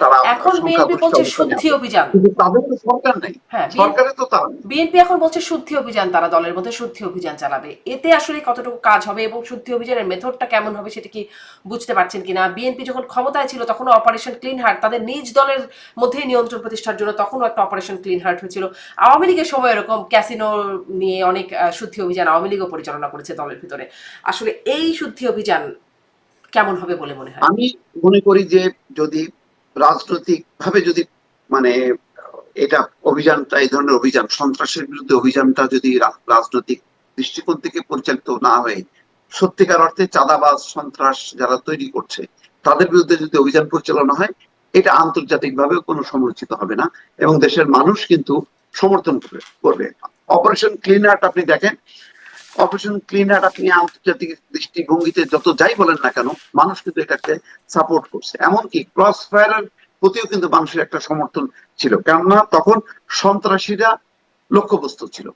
তারা এখন বিএনপি বলছে শুদ্ধি অভিযান, কিন্তু তাদের তো সরকার নেই, হ্যাঁ সরকারের তো তারা বিএনপি এখন বলছে শুদ্ধি অভিযান, তারা দলের মধ্যে শুদ্ধি অভিযান চালাবে। এতে আসলে কতটুকু কাজ হবে এবং শুদ্ধি অভিযানের মেথডটা কেমন হবে সেটা কি বুঝতে পারছেন কিনা? বিএনপি যখন ক্ষমতায় ছিল তখন অপারেশন ক্লিন হার্ট তাদের নিজ দলের মধ্যেই নিয়ন্ত্রণ প্রতিষ্ঠার জন্য তখনও একটা অপারেশন ক্লিন হার্ট হয়েছিল। আওয়ামী লীগের সময় এরকম ক্যাসিনো নিয়ে অনেক শুদ্ধি অভিযান আওয়ামী লীগও পরিচালনা করেছে দলের ভিতরে। আসলে এই শুদ্ধি অভিযান কেমন হবে বলে মনে হয়? আমি মনে করি যে যদি রাজনৈতিক ভাবে যদি মানে এটা অভিযানটা, এই ধরনের অভিযান, সন্ত্রাসের বিরুদ্ধে অভিযানটা যদি রাজনৈতিক দৃষ্টিকোণ থেকে পরিচালিত না হয়ে সত্যিকার অর্থে চাঁদাবাজ সন্ত্রাস যারা তৈরি করছে তাদের বিরুদ্ধে যদি অভিযান পরিচালনা হয়, এটা আন্তর্জাতিক ভাবে কোনো সমালোচিত হবে না এবং দেশের মানুষ কিন্তু সমর্থন করবে। অপারেশন ক্লিন হার্ট আপনি দেখেন, অপারেশন ক্লিন হার্ট আপনি আন্তর্জাতিক দৃষ্টিভঙ্গিতে যত যাই বলেন না কেন, মানুষ কিন্তু এটাকে সাপোর্ট করছে। এমনকি ক্রস ফায়ারের প্রতিও কিন্তু মানুষের একটা সমর্থন ছিল, কেননা তখন সন্ত্রাসীরা লক্ষ্যবস্তু ছিল।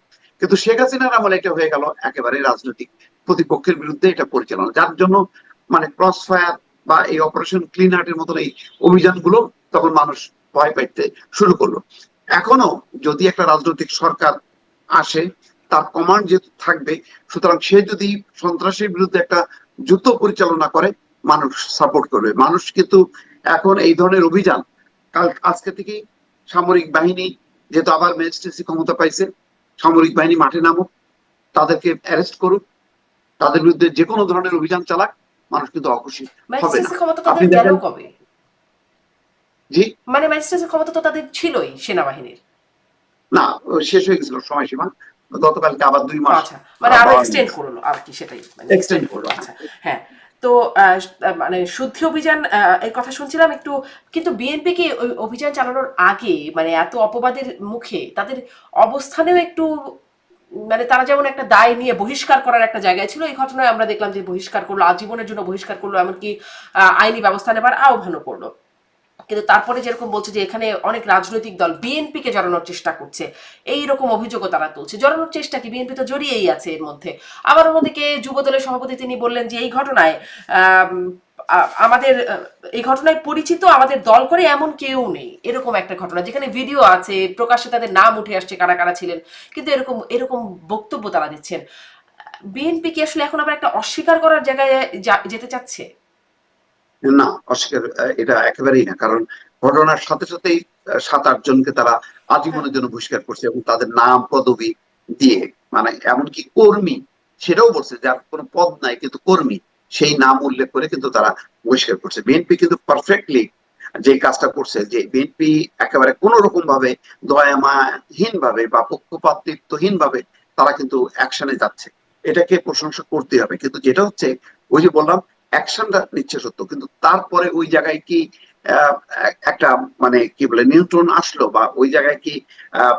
কিন্তু শেখ হাসিনার আমলে এটা হয়ে গেল একেবারে রাজনৈতিক প্রতিপক্ষের বিরুদ্ধে এটা পরিচালনা, যার জন্য মানে ক্রস ফায়ার বা এই অপারেশন ক্লিন হার্টের মতন এই অভিযানগুলো তখন মানুষ ভয় পাইতে শুরু করলো। এখনো যদি একটা রাজনৈতিক সরকার আসে, তার কমান্ড যেহেতু থাকবে, সুতরাং সে যদি সন্ত্রাসের বিরুদ্ধে একটা যুদ্ধ পরিচালনা করে মানুষ সাপোর্ট করবে। মানুষ কিন্তু এখন এই ধরনের অভিযান আজকে থেকেই সামরিক বাহিনী যেহেতু আবার ম্যাজিস্ট্রেসি ক্ষমতা পাইছে, সামরিক বাহিনী মাঠে নামুক, তাদেরকে অ্যারেস্ট করুক, তাদের বিরুদ্ধে যে কোনো ধরনের অভিযান চালাক, মানুষ কিন্তু অখুশি হবে না। আপনি দেখেন কবে জি মানে ম্যাজিস্ট্রেটের ক্ষমতা তো তাদের ছিলই সেনাবাহিনীর, না, শেষ হয়ে গেছিল সময়সীমা, গতকালকে আবার 2 মাস আচ্ছা মানে আরো এক্সটেন্ড করলো আর কি, সেটাই মানে এক্সটেন্ড করলো। আচ্ছা হ্যাঁ। তো মানে শুদ্ধি অভিযান এই কথা শুনছিলাম একটু, কিন্তু বিএনপি কি ওই অভিযান চালানোর আগে মানে এত অপবাদের মুখে তাদের অবস্থানেও একটু মানে তারা যেমন একটা দায় নিয়ে বহিষ্কার করার একটা জায়গায় ছিল, এই ঘটনায় আমরা দেখলাম যে বহিষ্কার করলো, আজীবনের জন্য বহিষ্কার করলো, এমনকি আইনি ব্যবস্থা নেবার আহ্বানও করলো। কিন্তু তারপরে যেরকম বলছে যে এখানে অনেক রাজনৈতিক দল বিএনপি কে জড়ানোর চেষ্টা করছে, এই রকম অভিযোগও তারা তুলছে। জড়ানোর চেষ্টা কি? বিএনপি তো জড়িয়েই আছে এর মধ্যে। আবার অন্যদিকে যুবদলের সভাপতি তিনি বললেন যে এই ঘটনায় আমাদের এই ঘটনায় পরিচিত আমাদের দল করে এমন কেউ নেই, এরকম একটা ঘটনা যেখানে ভিডিও আছে, প্রকাশ্যে তাদের নাম উঠে আসছে কারা কারা ছিলেন, কিন্তু এরকম এরকম বক্তব্য তারা দিচ্ছেন। বিএনপি কি আসলে এখন আবার একটা অস্বীকার করার জায়গায় যেতে চাচ্ছে? না, অস্বীকার এটা একেবারেই না, কারণ ঘটনার সাথে সাথেই 7-8 জনকে তারা আজীবনের জন্য বহিষ্কার করছে এবং তাদের নাম পদবি দিয়ে, মানে এমনকি কর্মী সেটাও বলছে, যার কোনো পদ নাই কিন্তু কর্মী, সেই নাম উল্লেখ করে কিন্তু তারা বহিষ্কার করছে। বিএনপি কিন্তু পারফেক্টলি যে কাজটা করছে, যে বিএনপি একেবারে কোন রকম ভাবে দয়ামাহীন ভাবে বা পক্ষপাতিত্বহীন ভাবে তারা কিন্তু অ্যাকশনে যাচ্ছে, এটাকে প্রশংসা করতে হবে। কিন্তু যেটা হচ্ছে, ওই যে বললাম, অ্যাকশনটা নিচ্ছে সত্য, কিন্তু তারপরে ওই জায়গায় কি আহ, একটা মানে কি বলে নিয়ন্ত্রণ আসলো, বা ওই জায়গায় কি আহ,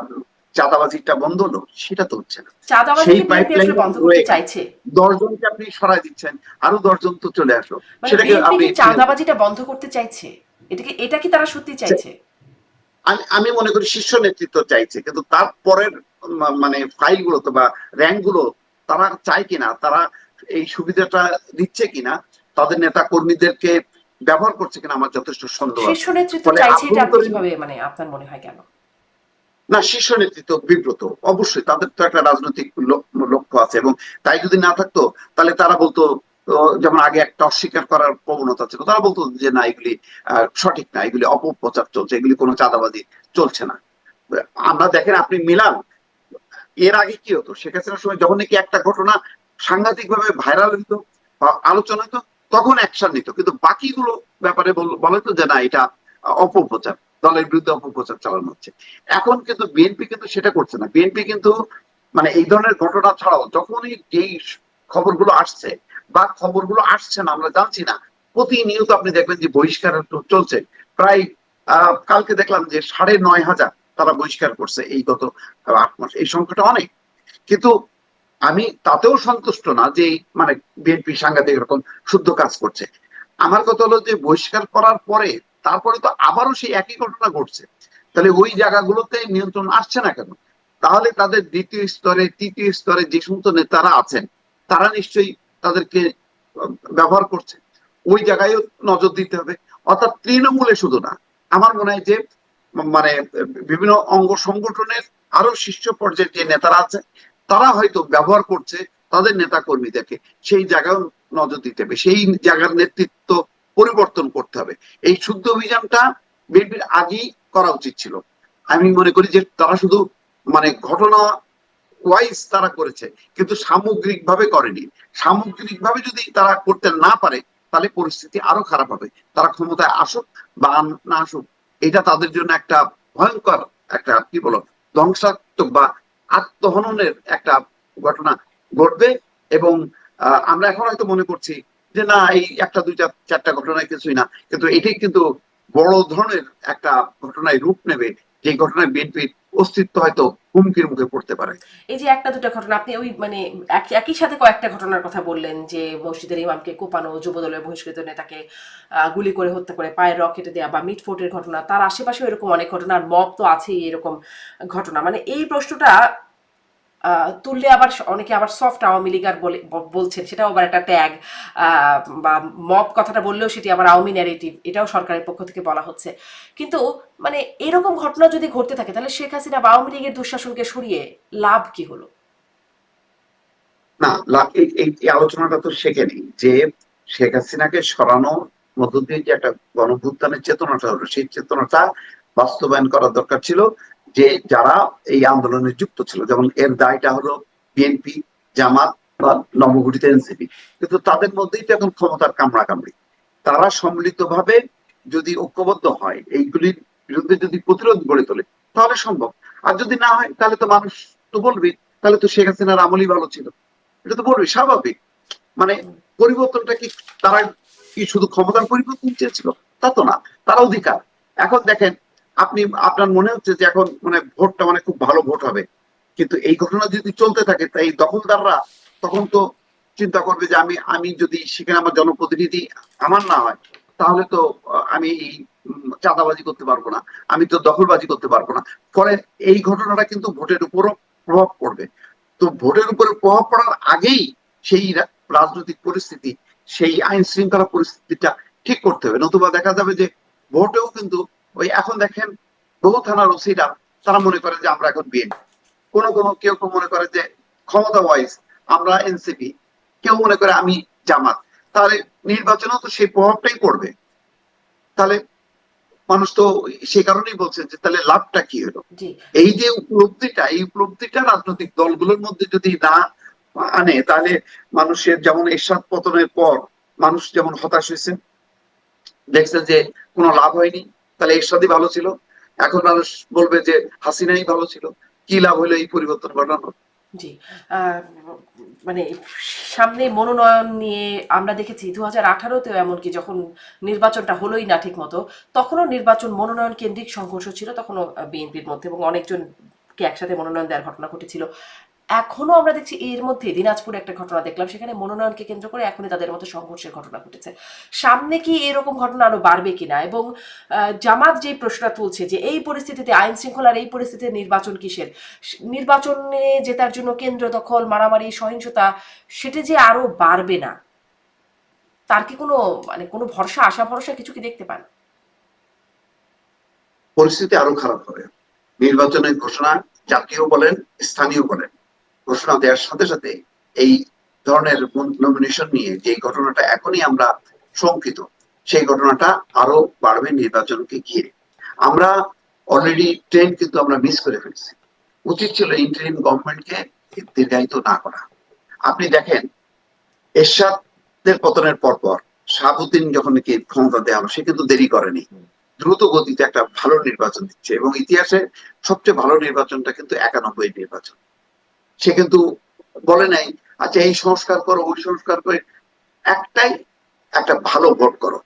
চাঁদাবাজিটা বন্ধ হলো, সেটা তো হচ্ছে না। সেই চাঁদাবাজিকে বিএনপি আসলে পাইপলাইন বন্ধ করতে রয়ে গেল, চাইছে? 10 জনকে আপনি সরাই দিচ্ছেন, আরো 10 জন তো চলে আসলো, মানে সেটাকে বিএনপি আপনি কি চাঁদাবাজিটা বন্ধ করতে চাইছে? এটা কি তারা সত্যি চাইছে? আমি আমি মনে করি শীর্ষ নেতৃত্ব চাইছে, কিন্তু তারপরের মানে ফাইল গুলোতে বা র্যাঙ্ক গুলো তারা চায় কিনা, তারা এই সুবিধাটা দিচ্ছে কিনা, তাদের নেতা কর্মীদেরকে ব্যবহার করছে কিনা, আমার যথেষ্ট সন্দেহ শীর্ষ আছে। নেতৃত্ব ফলে চাইছে, এটা আপনি আভ্যন্তরীণ, কিভাবে, মানে আপনার মনে হয় কেন? না, শীর্ষ নেতৃত্ব বিব্রত, অবশ্যই তাদের তো একটা রাজনৈতিক লক্ষ্য আছে, এবং তাই যদি না থাকতো তাহলে তারা বলতো, যেমন আগে একটা অস্বীকার করার প্রবণতা ছিল, তারা বলতো যে না, এগুলি সঠিক না, এগুলি অপপ্রচার চলছে, এগুলি কোনো চাঁদাবাজি চলছে না। আমরা দেখেন, আপনি মিলান, এর আগে কি হতো, শেখ হাসিনার সময় যখন নাকি একটা ঘটনা সাংঘাতিক ভাবে ভাইরাল হইতো বা আলোচনা হতো, তখন অ্যাকশন নিত, কিন্তু বাকিগুলো ব্যাপারে বলে তো যে না, এটা অপপ্রচার, দলের বিরুদ্ধে অপপ্রচার চালানো হচ্ছে। এখন কিন্তু বিএনপি কিন্তু সেটা করছে না। বিএনপি কিন্তু মানে এই ধরনের ঘটনা ছাড়াও যখনই যেই খবরগুলো আসছে বা খবরগুলো আসছে না, আমরা জানছি না, প্রতিনিয়ত আপনি দেখবেন যে বহিষ্কার চলছে। প্রায় কালকে দেখলাম যে 9,500 তারা বহিষ্কার করছে এই গত 8 মাস, এই সংখ্যাটা অনেক। কিন্তু আমি তাতেও সন্তুষ্ট না যে মানে বিএনপি সাংঘাতিক এরকম শুদ্ধ কাজ করছে। আমার কথা হলো যে বহিষ্কার করার পরে তারপরে তো আবারও সেই একই ঘটনা ঘটছে, তাহলে ওই জায়গাগুলোতে নিয়ন্ত্রণ আসছে না কেন? তাহলে তাদের দ্বিতীয় স্তরে, তৃতীয় স্তরে যে সমস্ত নেতারা আছেন, তারা নিশ্চয়ই তাদেরকে ব্যবহার করছে, ওই জায়গায় নজর দিতে হবে। অর্থাৎ তৃণমূলে শুধু না, আমার মনে হয় যে মানে বিভিন্ন অঙ্গ সংগঠনের আরো শীর্ষ পর্যায়ের যে নেতারা আছে, তারা হয়তো ব্যবহার করছে তাদের নেতা কর্মীদেরকে, সেই জায়গায় নজর দিতে হবে, সেই জায়গার নেতৃত্ব পরিবর্তন করতে হবে। এই শুদ্ধ অভিযানটা বিএনপির আগেই করা উচিত ছিল। আমি মনে করি যে তারা শুধু মানে ঘটনা ওয়াইজ তারা করেছে, কিন্তু সামগ্রিক ভাবে করেনি। সামগ্রিক ভাবে যদি তারা করতে না পারে, তাহলে পরিস্থিতি আরো খারাপ হবে। তারা ক্ষমতায় আসুক বা না আসুক, এটা তাদের জন্য একটা ভয়ঙ্কর, একটা কি বলো, ধ্বংসাত্মক বা আত্মহননের একটা ঘটনা ঘটবে। এবং আমরা এখন হয়তো মনে করছি যে না, এই একটা দুইটা চারটা ঘটনায় কিছুই না, কিন্তু এটাই কিন্তু বড় ধরনের একটা ঘটনায় রূপ নেবে, যে ঘটনায় বিএনপির অস্তিত্ব হয়তো হুমকির মুখে পড়তে পারে। এই যে একটা দুটা ঘটনা, আপনি ওই মানে একই সাথে কয়েকটা ঘটনার কথা বললেন, যে মসজিদের ইমামকে কোপানো, যুবদলের বহিষ্কৃত নেতাকে গুলি করে হত্যা করে পায়ের রকেটে দেওয়া, বা মিটফোর্টের ঘটনা, তার আশেপাশেও এরকম অনেক ঘটনা, আর মব তো আছেই এরকম ঘটনা। মানে এই প্রশ্নটা তুললে আবার অনেকে আবার সফট আওয়ামী লীগ আর বলছেন, সেটাও আবার একটা ট্যাগ। বা মব কথাটা বললেও সেটি আবার আওয়ামী ন্যারেটিভ, এটাও সরকারের পক্ষ থেকে বলা হচ্ছে। কিন্তু মানে এরকম ঘটনা যদি ঘটতে থাকে, তাহলে শেখ হাসিনা বা আওয়ামী লীগের দুঃশাসনকে সরিয়ে লাভ কি হলো? না, এই আলোচনাটা তো শেখেনি যে শেখ হাসিনাকে সরানোর মধ্য দিয়ে যে একটা গণভুত্থানের চেতনাটা হলো, সেই চেতনাটা বাস্তবায়ন করার দরকার ছিল। যে যারা এই আন্দোলনে যুক্ত ছিল, যেমন এর দায়টা হলো বিএনপি, জামাত বা নবগঠিত এনসিপি, কিন্তু তাদের মধ্যেই তো এখন ক্ষমতার কামড়াকামড়ি। তারা সম্মিলিতভাবে যদি ঐক্যবদ্ধ হয়, এইগুলির বিরুদ্ধে যদি প্রতিরোধ গড়ে তোলে, তাহলে সম্ভব। আর যদি না হয়, তাহলে তো মানুষ তো বলবে তাহলে তো শেখ হাসিনার আমলই ভালো ছিল, এটা তো বলবে, স্বাভাবিক। মানে পরিবর্তনটা কি, তারা কি শুধু ক্ষমতার পরিবর্তন চেয়েছিল? তা তো না, তারা অধিকার। এখন দেখেন, আপনি আপনার মনে হচ্ছে যে এখন মানে ভোটটা মানে খুব ভালো ভোট হবে, কিন্তু এই ঘটনা যদি চলতে থাকে, তাই দখলদাররা তখন তো চিন্তা করবে যে আমি আমি যদি সেখানে আমার জনপ্রতিনিধি আমার না হয়, তাহলে তো আমি চাঁদাবাজি করতে পারবো না, আমি তো দখলবাজি করতে পারবো না। ফলে এই ঘটনাটা কিন্তু ভোটের উপরও প্রভাব পড়বে। তো ভোটের উপরে প্রভাব পড়ার আগেই সেই রাজনৈতিক পরিস্থিতি, সেই আইন শৃঙ্খলা পরিস্থিতিটা ঠিক করতে হবে, নতুবা দেখা যাবে যে ভোটেও কিন্তু ওই এখন দেখেন, বহু থানার ওসিরা তারা মনে করে যে আমরা এখন বিএনপি, কেউ কেউ মনে করে যে ক্ষমতা ওয়াইজ আমরা এনসিপি, কেউ মনে করে আমি জামাত। তাহলে নির্বাচনেও তো সেই প্রভাবটাই পড়বে। তাহলে মানুষ তো সে কারণেই বলছে যে তাহলে লাভটা কি হলো। জি। এই যে উপলব্ধিটা, এই উপলব্ধিটা রাজনৈতিক দলগুলোর মধ্যে যদি না আনে, তাহলে মানুষের যেমন এরশাদ পতনের পর মানুষ যেমন হতাশ হয়েছে, দেখছে যে কোনো লাভ হয়নি, তাহলে এরশাদই ভালো ছিল। এখন মানুষ বলবে যে হাসিনাই ভালো ছিল, কি লাভ হলো এই পরিবর্তন ঘটানো? জি। আহ, মানে সামনে মনোনয়ন নিয়ে আমরা দেখেছি 2018-তেও এমনকি যখন নির্বাচনটা হলোই না ঠিক মতো, তখনও নির্বাচন মনোনয়ন কেন্দ্রিক সংঘর্ষ ছিল, তখনও বিএনপির মধ্যে এবং অনেকজনকে একসাথে মনোনয়ন দেওয়ার ঘটনা ঘটেছিল। এখনো আমরা দেখছি এর মধ্যে দিনাজপুরে একটা ঘটনা দেখলাম, সেখানে মনোনয়নকে কেন্দ্র করে এখনই তাদের মধ্যে সংঘর্ষের ঘটনা ঘটেছে। সামনে কি এরকম ঘটনা আরো বাড়বে কিনা? এবং জামাত যে প্রশ্নটা তুলছে যে এই পরিস্থিতিতে আইন শৃঙ্খলার এই পরিস্থিতিতে নির্বাচন কিসের, নির্বাচনে জেতার জন্য কেন্দ্র দখল, মারামারি, সহিংসতা, সেটা যে আরো বাড়বে না, তার কি কোনো কোনো ভরসা, আশা ভরসা কিছু কি দেখতে পান? পরিস্থিতি আরো খারাপ হবে। নির্বাচনের ঘোষণা জাতীয় বলেন স্থানীয় বলেন ঘোষণা দেওয়ার সাথে সাথে এই ধরনের নমিনেশন নিয়ে যে ঘটনাটা এখনই আমরা শঙ্কিত, সেই ঘটনাটা আরো বাড়বে নির্বাচনকে ঘিরে। আমরা অলরেডি ট্রেন কিন্তু আমরা মিস করে ফেলছি। উচিত ছিল ইন্টারিম গভর্নমেন্টকে দীর্ঘায়িত না করা। আপনি দেখেন এরশাদের পতনের পর শাহাবুদ্দিন যখন নাকি ক্ষমতা দেওয়া হলো, সে কিন্তু দেরি করেনি, দ্রুত গতিতে একটা ভালো নির্বাচন দিচ্ছে এবং ইতিহাসে সবচেয়ে ভালো নির্বাচনটা কিন্তু 91 নির্বাচন। সে কিন্তু বলে নাই আচ্ছা এই সংস্কার করো ওই সংস্কার করে, একটাই একটা ভালো ভোট করো,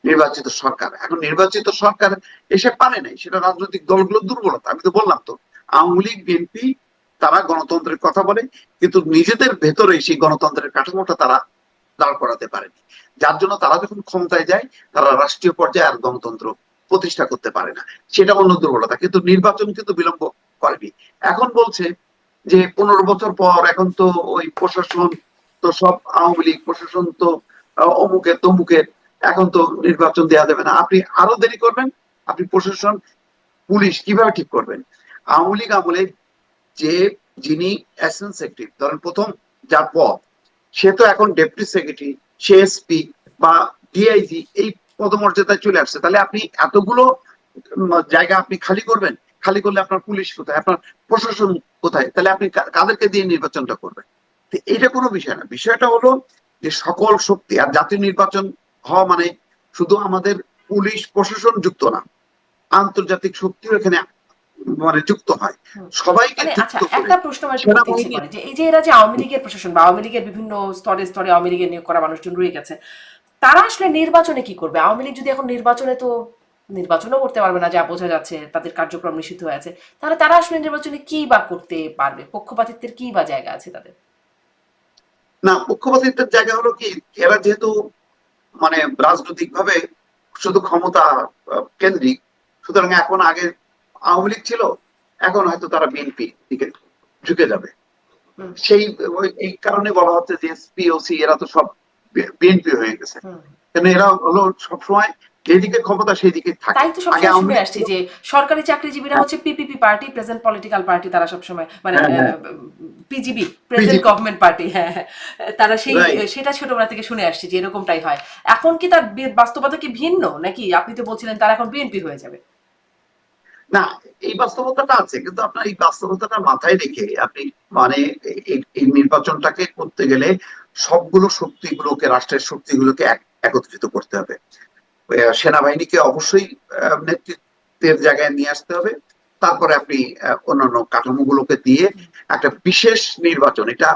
নির্বাচিত সরকার। এখন নির্বাচিত সরকার এসে পারে নাই, সেটা রাজনৈতিক দলগুলোর দুর্বলতা। আমি তো বললাম তো, আওয়ামী লীগ বিএনপি তারা গণতন্ত্রের কথা বলে কিন্তু নিজেদের ভেতরে সেই গণতন্ত্রের কাঠামোটা তারা দাঁড় করাতে পারেনি, যার জন্য তারা যখন ক্ষমতায় যায় তারা রাষ্ট্রীয় পর্যায়ে আর গণতন্ত্র প্রতিষ্ঠা করতে পারে না। সেটা অন্য দুর্বলতা। কিন্তু নির্বাচন কিন্তু বিলম্ব করেনি। এখন বলছে যে 15 বছর পর এখন তো ওই প্রশাসন তো সব আওয়ামী লীগ, প্রশাসন তো অমুকের তমুকের, এখন তো নির্বাচন দেওয়া যাবে না। আপনি আরো দেরি করবেন, আপনি প্রশাসন পুলিশ কিভাবে ঠিক করবেন? আওয়ামী লীগ আমলে যে যিনি অ্যাসিস্ট্যান্ট সেক্রেটারি ধরেন প্রথম যার পদ, সে তো এখন ডেপুটি সেক্রেটারি, সে এসপি বা ডিআইজি এই পদমর্যাদায় চলে আসছে। তাহলে আপনি এতগুলো জায়গা আপনি খালি করবেন, খালি করলে আপনার পুলিশ কোথায়, আপনার প্রশাসন কোথায়? তাহলে আপনি কাদেরকে দিয়ে নির্বাচনটা করবেন? এটা কোনো বিষয় না। বিষয়টা হলো যে সকল শক্তি, আর জাতীয় নির্বাচন হওয়া মানে শুধু আমাদের পুলিশ প্রশাসন যুক্ত না, আন্তর্জাতিক শক্তিও এখানে যুক্ত হয়, সবাইকে আচ্ছা, যুক্ত করে একটা প্রশ্ন আমার একটু করতে ইচ্ছে সেনাবাহিনী। করে যে এই যে এরা যে আওয়ামী লীগের প্রশাসন বা আওয়ামী লীগের বিভিন্ন স্তরে স্তরে আওয়ামী লীগের নিয়োগ করা মানুষজন রয়ে গেছে, তারা আসলে নির্বাচনে কি করবে? আওয়ামী লীগ যদি এখন নির্বাচনে তো নির্বাচনও করতে পারবে না, যা বোঝা যাচ্ছে, তাদের কার্যক্রম নিষিদ্ধ হয়ে আছে, তাহলে তারা আসলে নির্বাচনে কি বা করতে পারবে? পক্ষপাতিত্বের কি বা জায়গা আছে তাদের? না, পক্ষপাতিত্বের জায়গা হলো কি, এরা যেহেতু রাজনৈতিক ভাবে শুধু ক্ষমতা কেন্দ্রিক, সুতরাং এখন আগে আওয়ামী লীগ ছিল, এখন হয়তো তারা বিএনপি দিকে ঝুঁকে যাবে। সেই এই কারণে বলা হচ্ছে যে এসপি ওসি এরা তো সব বিএনপি হয়ে গেছে, কেন এরা হলো সবসময় যেদিকে ক্ষমতা সেই দিকে থাকে। তাই তো আগে সবসময় আওয়ামী শুনে লীগ আসছি ছিল। যে সরকারি চাকরিজীবীরা হচ্ছে PPP party, present political party, তারা সবসময় হ্যাঁ হ্যাঁ, পিজিবি, প্রেজেন্ট বিজেপি, গভর্নমেন্ট পার্টি, হ্যাঁ হ্যাঁ, তারা রাইট। সেটা ছোটবেলা থেকে শুনে আসছি যে এরকমটাই হয়। এখন কি তার বাস্তবতা কি ভিন্ন নাকি? আপনি তো বলছিলেন তারা এখন বিএনপি হয়ে যাবে। না, এই বাস্তবতাটা আছে, কিন্তু আপনার এই বাস্তবতাটা মাথায় রেখে আপনি মানে এই নির্বাচনটাকে করতে গেলে সবগুলো শক্তিগুলোকে, রাষ্ট্রের শক্তিগুলোকে একত্রিত করতে হবে। সেনাবাহিনীকে অবশ্যই নেতৃত্বের জায়গায় নিয়ে আসতে হবে। তারপরে আপনি অন্যান্য কাঠামোগুলোকে দিয়ে একটা বিশেষ নির্বাচন, এটা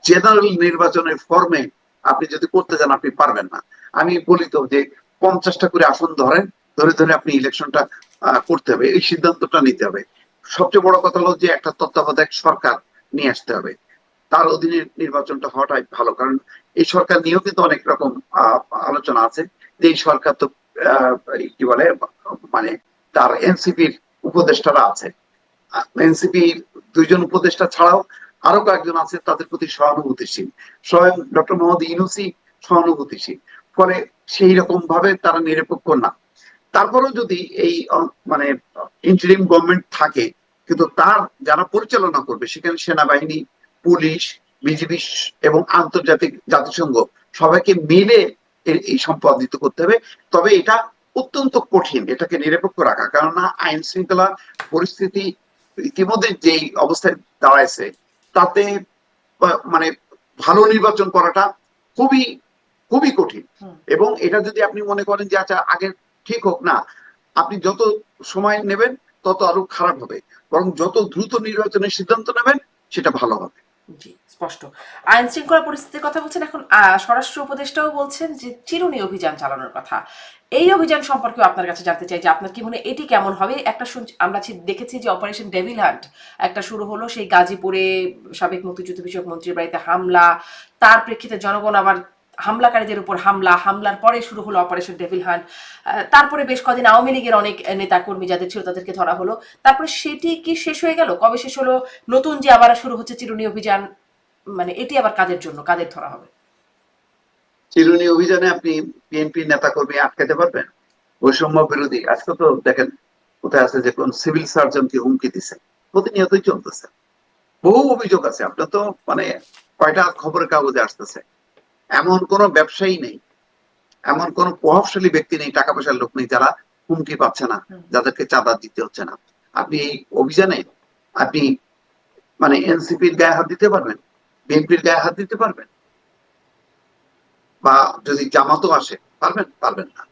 জেনারেল নির্বাচনের ফর্মে আপনি যদি করতে যান আপনি পারবেন না। আমি বলি তো যে 50টা করে আসন ধরেন, ধরে ধরে আপনি ইলেকশনটা করতে হবে, এই সিদ্ধান্তটা নিতে হবে। সবচেয়ে বড় কথা হলো যে একটা তত্ত্বাবধায়ক সরকার নিয়ে আসতে হবে, তার অধীনে নির্বাচনটা হওয়াটাই ভালো। কারণ এই সরকার নিয়েও কিন্তু অনেক রকম আলোচনা আছে যে এই সরকার তো কি বলে মানে তার এনসিপির উপদেষ্টারা আছে, এনসিপি 2জন উপদেষ্টা ছাড়াও আরো কয়েকজন আছে তাদের প্রতি সহানুভূতিশীল, স্বয়ং ডক্টর মোহাম্মদ ইউনূসী সহানুভূতিশীল। ফলে সেই রকম ভাবে তারা নিরপেক্ষ না। তারপরেও যদি এই ইন্টারিম গভর্নমেন্ট থাকে, কিন্তু তার যারা পরিচালনা করবে সেখানে সেনাবাহিনী, পুলিশ, বিজিবি এবং আন্তর্জাতিক জাতিসংঘ সবাইকে মিলে এই সম্পাদিত করতে হবে। তবে এটা অত্যন্ত কঠিন এটাকে নিরপেক্ষ রাখা, কেননা আইন শৃঙ্খলা পরিস্থিতি ইতিমধ্যে যেই অবস্থায় দাঁড়াইছে তাতে মানে ভালো নির্বাচন করাটা খুবই খুবই কঠিন। এবং এটা যদি আপনি মনে করেন যে আচ্ছা আগে ঠিক হোক, না, আপনি যত সময় নেবেন তত আরো খারাপ হবে, বরং যত দ্রুত নির্বাচনের সিদ্ধান্ত নেবেন সেটা ভালো হবে। জি, স্পষ্ট। আইন শৃঙ্খলা পরিস্থিতির কথা বলছেন, এখন স্বরাষ্ট্র উপদেষ্টাও বলছেন যে চিরুনি অভিযান চালানোর কথা। এই অভিযান সম্পর্কেও আপনার কাছে জানতে চাই যে আপনার কি মনে হয় এটি কেমন হবে? একটা আমরা দেখেছি যে অপারেশন ডেভিল হান্ট একটা শুরু হলো সেই গাজীপুরে সাবেক মুক্তিযুদ্ধ বিষয়ক মন্ত্রীর বাড়িতে হামলা, তার প্রেক্ষিতে জনগণ আবার হামলাকারীদের উপর হামলার পরে শুরু হলো অপারেশন ডেভিল হান্ট। তারপরে বেশ কদিন আওয়ামী লীগের অনেক নেতা কর্মী যাদের ছিল তাদেরকে ধরা হলো। তারপরে সেটি কি শেষ হয়ে গেল? কবে শেষ হলো? নতুন যে আবার শুরু হচ্ছে চিরুনি অভিযান, মানে এটি আবার কাদের জন্য, কাদের ধরা হবে? চিরুনি অভিযানে আপনি বিএনপি নেতা কর্মী আটকাতে পারবেন? বৈষম্য বিরোধী আজকে তো দেখেন কোথায় আছে যে কোন সিভিল সার্জনকে হুমকি দিছে, প্রতিনিয়তই চলতেছে। বহু অভিযোগ আছে, আপনার তো মানে কয়টা খবরের কাগজে আসতেছে। এমন কোন ব্যবসায়ী নেই, এমন কোন প্রভাবশালী ব্যক্তি নেই, টাকা পয়সার লোক নেই যারা হুমকি পাচ্ছে না, যাদেরকে চাঁদা দিতে হচ্ছে না। আপনি এই অভিযানে আপনি মানে এনসিপির গায়ে হাত দিতে পারবেন? বিএনপির গায়ে হাত দিতে পারবেন? বা যদি জামাতও আসে পারবেন? পারবেন না।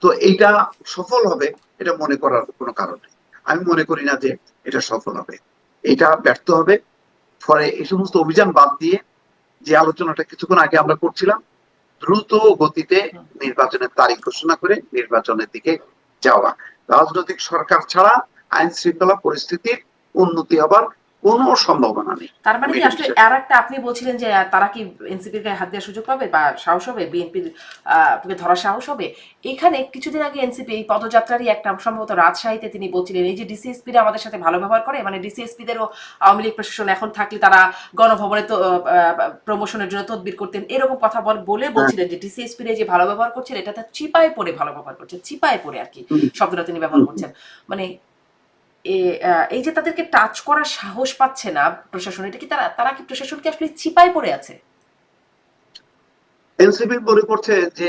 তো এইটা সফল হবে এটা মনে করার কোনো কারণ নেই। আমি মনে করি না যে এটা সফল হবে, এটা ব্যর্থ হবে। ফলে এই সমস্ত অভিযান বাদ দিয়ে যে আলোচনাটা কিছুক্ষণ আগে আমরা করছিলাম, দ্রুত গতিতে নির্বাচনের তারিখ ঘোষণা করে নির্বাচনের দিকে যাওয়া। রাজনৈতিক সরকার ছাড়া আইন শৃঙ্খলা পরিস্থিতির উন্নতি হবার কোনো সম্ভাবনা নেই। তার মানে কি আসলে আর একটা আপনি বলছিলেন যে তারা কি এনসিপির গায়ে হাত দেওয়ার সুযোগ পাবে বা সাহস হবে, বিএনপির ধরার সাহস হবে? এখানে কিছুদিন আগে এনসিপি এই পদযাত্রারই একটা সম্ভবত রাজশাহীতে তিনি বলছিলেন এই যে ডিসিএসপিরা আমাদের সাথে ভালো ব্যবহার করে, মানে ডিসিএসপিদেরও আওয়ামী লীগ প্রশাসন এখন থাকলে তারা গণভবনে তো প্রমোশনের জন্য তদবির করতেন, এরকম কথা বলে বলছিলেন যে ডিসিএসপিরা যে ভালো ব্যবহার করছেন এটা তার চিপায় পড়ে ভালো ব্যবহার করছেন, চিপায় পড়ে আর কি শব্দটা তিনি ব্যবহার করছেন। মানে এই যে তাদেরকে টাচ করার সাহস পাচ্ছে না প্রশাসন, এটা কি তারা কি প্রশাসনকে আসলে চিপায় পড়ে আছে? এনসিপি মনে করছে যে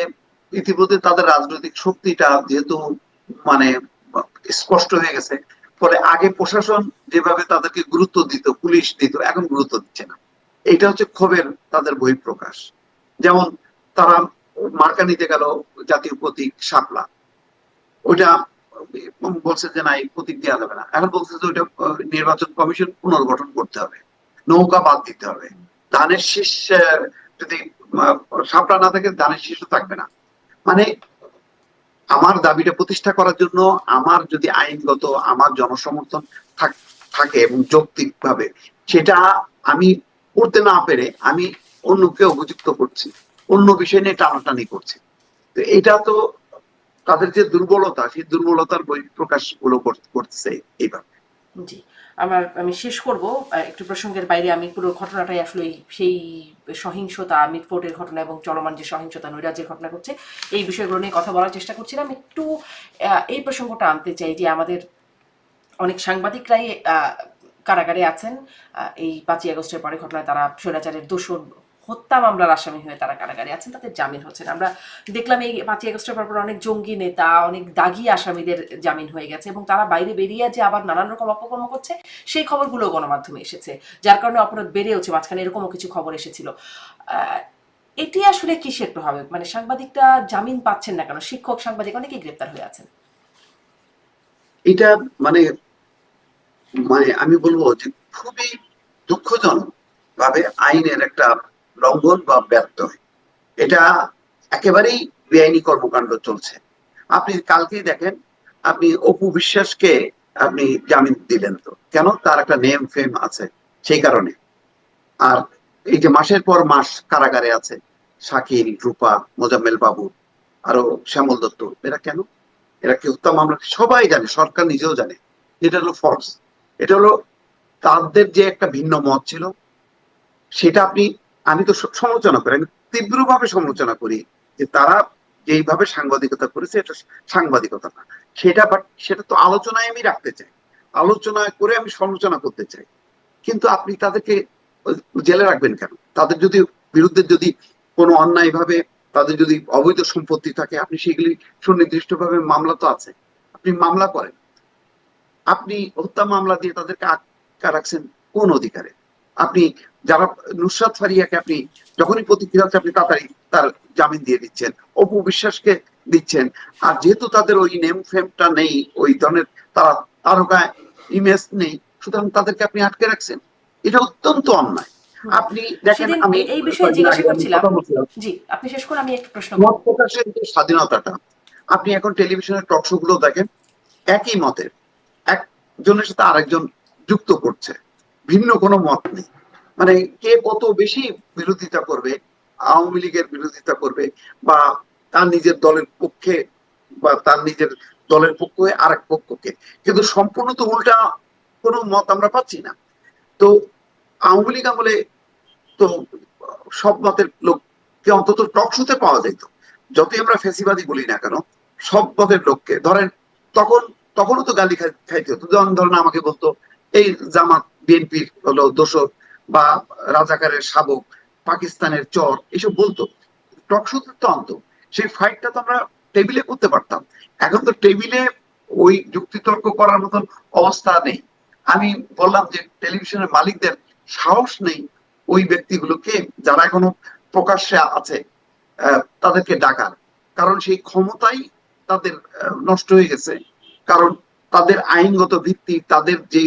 ইতিমধ্যে তাদের রাজনৈতিক শক্তিটা যেহেতু মানে স্পষ্ট হয়ে গেছে, ফলে আগে প্রশাসন যেভাবে তাদেরকে গুরুত্ব দিত, পুলিশ দিত, এখন গুরুত্ব দিচ্ছে না। এটা হচ্ছে ক্ষোভের তাদের বহিঃপ্রকাশ। যেমন তারা মার্কা নিতে গেল জাতীয় প্রতীক শাপলা, ওইটা বলছে যে না এই প্রতীক দেওয়া যাবে না, এখন বলছে যে ওইটা নির্বাচন কমিশন পুনর্গঠন করতে হবে, নৌকা বাদ দিতে হবে, ধানের শীষ যদি শাপলা না থাকে ধানের শীষও থাকবে না। মানে আমার দাবিটা প্রতিষ্ঠা করার জন্য আমার যদি আইনগত আমার জনসমর্থন থাকে এবং যৌক্তিক ভাবে সেটা আমি করতে না পেরে আমি অন্যকে অভিযুক্ত করছি, অন্য বিষয় নিয়ে টানাটানি করছি। তো এটা তো তাদের যে দুর্বলতা, সেই দুর্বলতার বহিঃপ্রকাশ গুলো করতেছে এইভাবে। জি, আমি শেষ করব একটু প্রসঙ্গের বাইরে। আমি পুরো ঘটনাটাই আসলে সেই সহিংসতা, মিটফোর্টের ঘটনা এবং চলমান যে সহিংসতা, নৈরাজ্যের ঘটনা ঘটছে, এই বিষয়গুলো নিয়ে কথা বলার চেষ্টা করছিলাম। একটু এই প্রসঙ্গটা আনতে চাই যে আমাদের অনেক সাংবাদিকরাই কারাগারে আছেন। এই 5ই আগস্টের পরে ঘটনায় তারা স্বৈরাচারের দোষর, হত্যা মামলার আসামি হয়ে তারা কারাগারে আছেন, তাদের জামিন হচ্ছে না। আমরা দেখলাম এই 5ই আগস্টের পর অনেক জঙ্গি নেতা, অনেক দাগী আসামিদের জামিন হয়ে গেছে এবং তারা বাইরে বেরিয়ে যে আবার নানান রকম অপকর্ম করছে সেই খবরগুলো গণমাধ্যমে এসেছে, যার কারণে অপরাধ বেড়েওছে। মাঝখানে এরকমও কিছু খবর এসেছিল। এটি আসলে কিসের প্রভাবে, মানে সাংবাদিকরা জামিন পাচ্ছেন না কেন? শিক্ষক, সাংবাদিক অনেকেই গ্রেপ্তার হয়ে আছেন। এটা মানে মানে আমি বলবো যে খুবই দুঃখজনক ভাবে আইনের একটা লঙ্ঘন বা ব্যত্যয়। এটা একেবারেই বেআইনি কর্মকাণ্ড চলছে। আপনি কালকেই দেখেন, আপনি অপু বিশ্বাসকে আপনি জামিন দিলেন, তো কেন? তার একটা নেম ফেম আছে সেই কারণে। আর এই যে মাসের পর মাস কারাগারে আছে শাকিল, রূপা, মোজাম্মেল বাবু, আরো শ্যামল দত্ত, এরা কেন? এরা কি হত্যা মামলা? সবাই জানে, সরকার নিজেও জানে এটা হলো ফলস। এটা হলো তাদের যে একটা ভিন্ন মত ছিল সেটা আপনি, আমি তো সমালোচনা করি, আমি তীব্রভাবে সমালোচনা করি যে তারা যেইভাবে সাংবাদিকতা করেছে এটা সাংবাদিকতা না। সেটা বাট সেটা তো আলোচনায় আমি রাখতে চাই, আলোচনা করে আমি সমালোচনা করতে চাই। কিন্তু আপনি তাদেরকে জেলে রাখবেন কেন? তাদের যদি বিরুদ্ধে যদি কোনো অন্যায় ভাবে তাদের যদি অবৈধ সম্পত্তি থাকে, আপনি সেগুলি সুনির্দিষ্টভাবে মামলা তো আছে, আপনি মামলা করেন। আপনি হত্যা মামলা দিয়ে তাদেরকে আটকা রাখছেন কোন অধিকারে? আপনি যারা নুসরাত ফারিয়াকে আপনি যখনই প্রতিক্রিয়া হচ্ছে আপনি তাড়াতাড়ি তার জামিন দিয়ে দিচ্ছেন, অপু বিশ্বাসকে দিচ্ছেন। আর যেহেতু তাদের ওই নেম ফেমটা নেই, ওই ধরনের তারা তারকা ইমেজ নেই, সুতরাং তাদেরকে আপনি আটকে রাখছেন। এটা অত্যন্ত অন্যায়। হুম। আপনি দেখেন, সেদিন আমি এই বিষয়ে কয়েকদিন জিজ্ঞাসা আগে আমি করছিলাম। কথা বলছিলাম জি, আপনি শেষ করে আমি একটা প্রশ্ন মত করব। প্রকাশের যে স্বাধীনতাটা, আপনি এখন টেলিভিশনের টক শো গুলো দেখেন, একই মতের একজনের সাথে আরেকজন যুক্ত করছে, ভিন্ন কোনো মত নেই। মানে কে কত বেশি বিরোধিতা করবে, আওয়ামী লীগের বিরোধিতা করবে, বা তার নিজের দলের পক্ষে, বা তার নিজের দলের পক্ষ হয়ে আরেক পক্ষকে, কিন্তু সম্পূর্ণ তো উল্টা কোনো মত আমরা পাচ্ছি না। তো আওয়ামী লীগ আমলে তো সব মতের লোককে অন্তত টক শোতে পাওয়া যেত। যতই আমরা ফেসিবাদী বলি না কেন, সব মতের লোককে ধরেন, তখন তখনও তো গালি খাইতে হতো। যেমন ধরেন আমাকে বলতো এই জামাত বিএনপির হলো দোসর, বা রাজাকারের শাবক, পাকিস্তানের চর, এসব বলতো। টক শোতে তো আনতো, সেই ফাইটটা তো আমরা টেবিলে করতে পারতাম। এখন তো টেবিলে ওই যুক্তিতর্ক করার মতন অবস্থা নেই। আমি বললাম যে টেলিভিশনের মালিকদের সাহস নেই ওই ব্যক্তিগুলোকে, যারা এখনো প্রকাশ্যে আছে, তাদেরকে ডাকার। কারণ সেই ক্ষমতাই তাদের নষ্ট হয়ে গেছে। কারণ তাদের আইনগত ভিত্তি, তাদের যে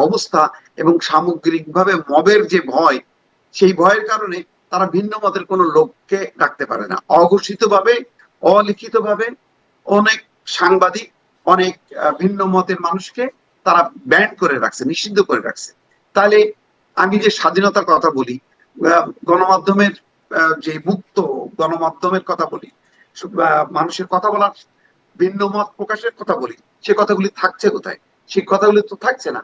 অবস্থা, এবং সামগ্রিকভাবে মবের যে ভয়, সেই ভয়ের কারণে তারা ভিন্ন মতের কোনো লোককে ডাকতে পারে না। অঘোষিত ভাবে, অলিখিত ভাবে অনেক সাংবাদিক, অনেক ভিন্ন মতের মানুষকে তারা ব্যান করে রাখছে, নিষিদ্ধ করে রাখছে। তাহলে আমি যে স্বাধীনতার কথা বলি, গণমাধ্যমের যে মুক্ত গণমাধ্যমের কথা বলি, মানুষের কথা বলার, ভিন্ন মত প্রকাশের কথা বলি, সে কথাগুলি থাকছে কোথায়? সেই কথাগুলি তো থাকছে না।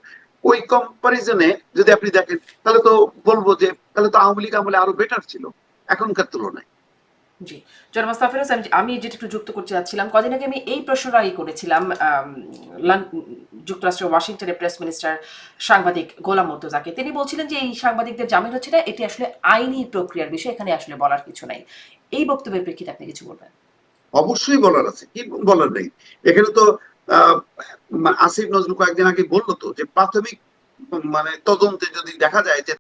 ওই কম্পারিজনে যদি আপনি দেখেন, তাহলে তো বলবো যে তাহলে তো আওয়ামী লীগ আমলে আরো বেটার ছিল এখনকার তুলনায়। জি, জনাব মোস্তাফিজ হোসেন, আমি যেটা একটু যুক্ত করতে যাচ্ছিলাম, কদিন আগে আমি এই প্রশ্নটাই করেছিলাম যুক্তরাষ্ট্রের ওয়াশিংটনের প্রেস মিনিস্টার সাংবাদিক গোলাম মুর্তজাকে। তিনি বলছিলেন যে এই সাংবাদিকদের জামিন হচ্ছে না, এটি আসলে আইনি প্রক্রিয়ার বিষয়, এখানে আসলে বলার কিছু নাই। এই বক্তব্যের প্রেক্ষিতে আপনি কিছু বলবেন? অবশ্যই বলার আছে, কি বলার নেই? এখানে তো আহ আসিফ নজরুল কয়েকদিন আগে বললো তো যে প্রাথমিক তদন্তে যদি দেখা যায় যে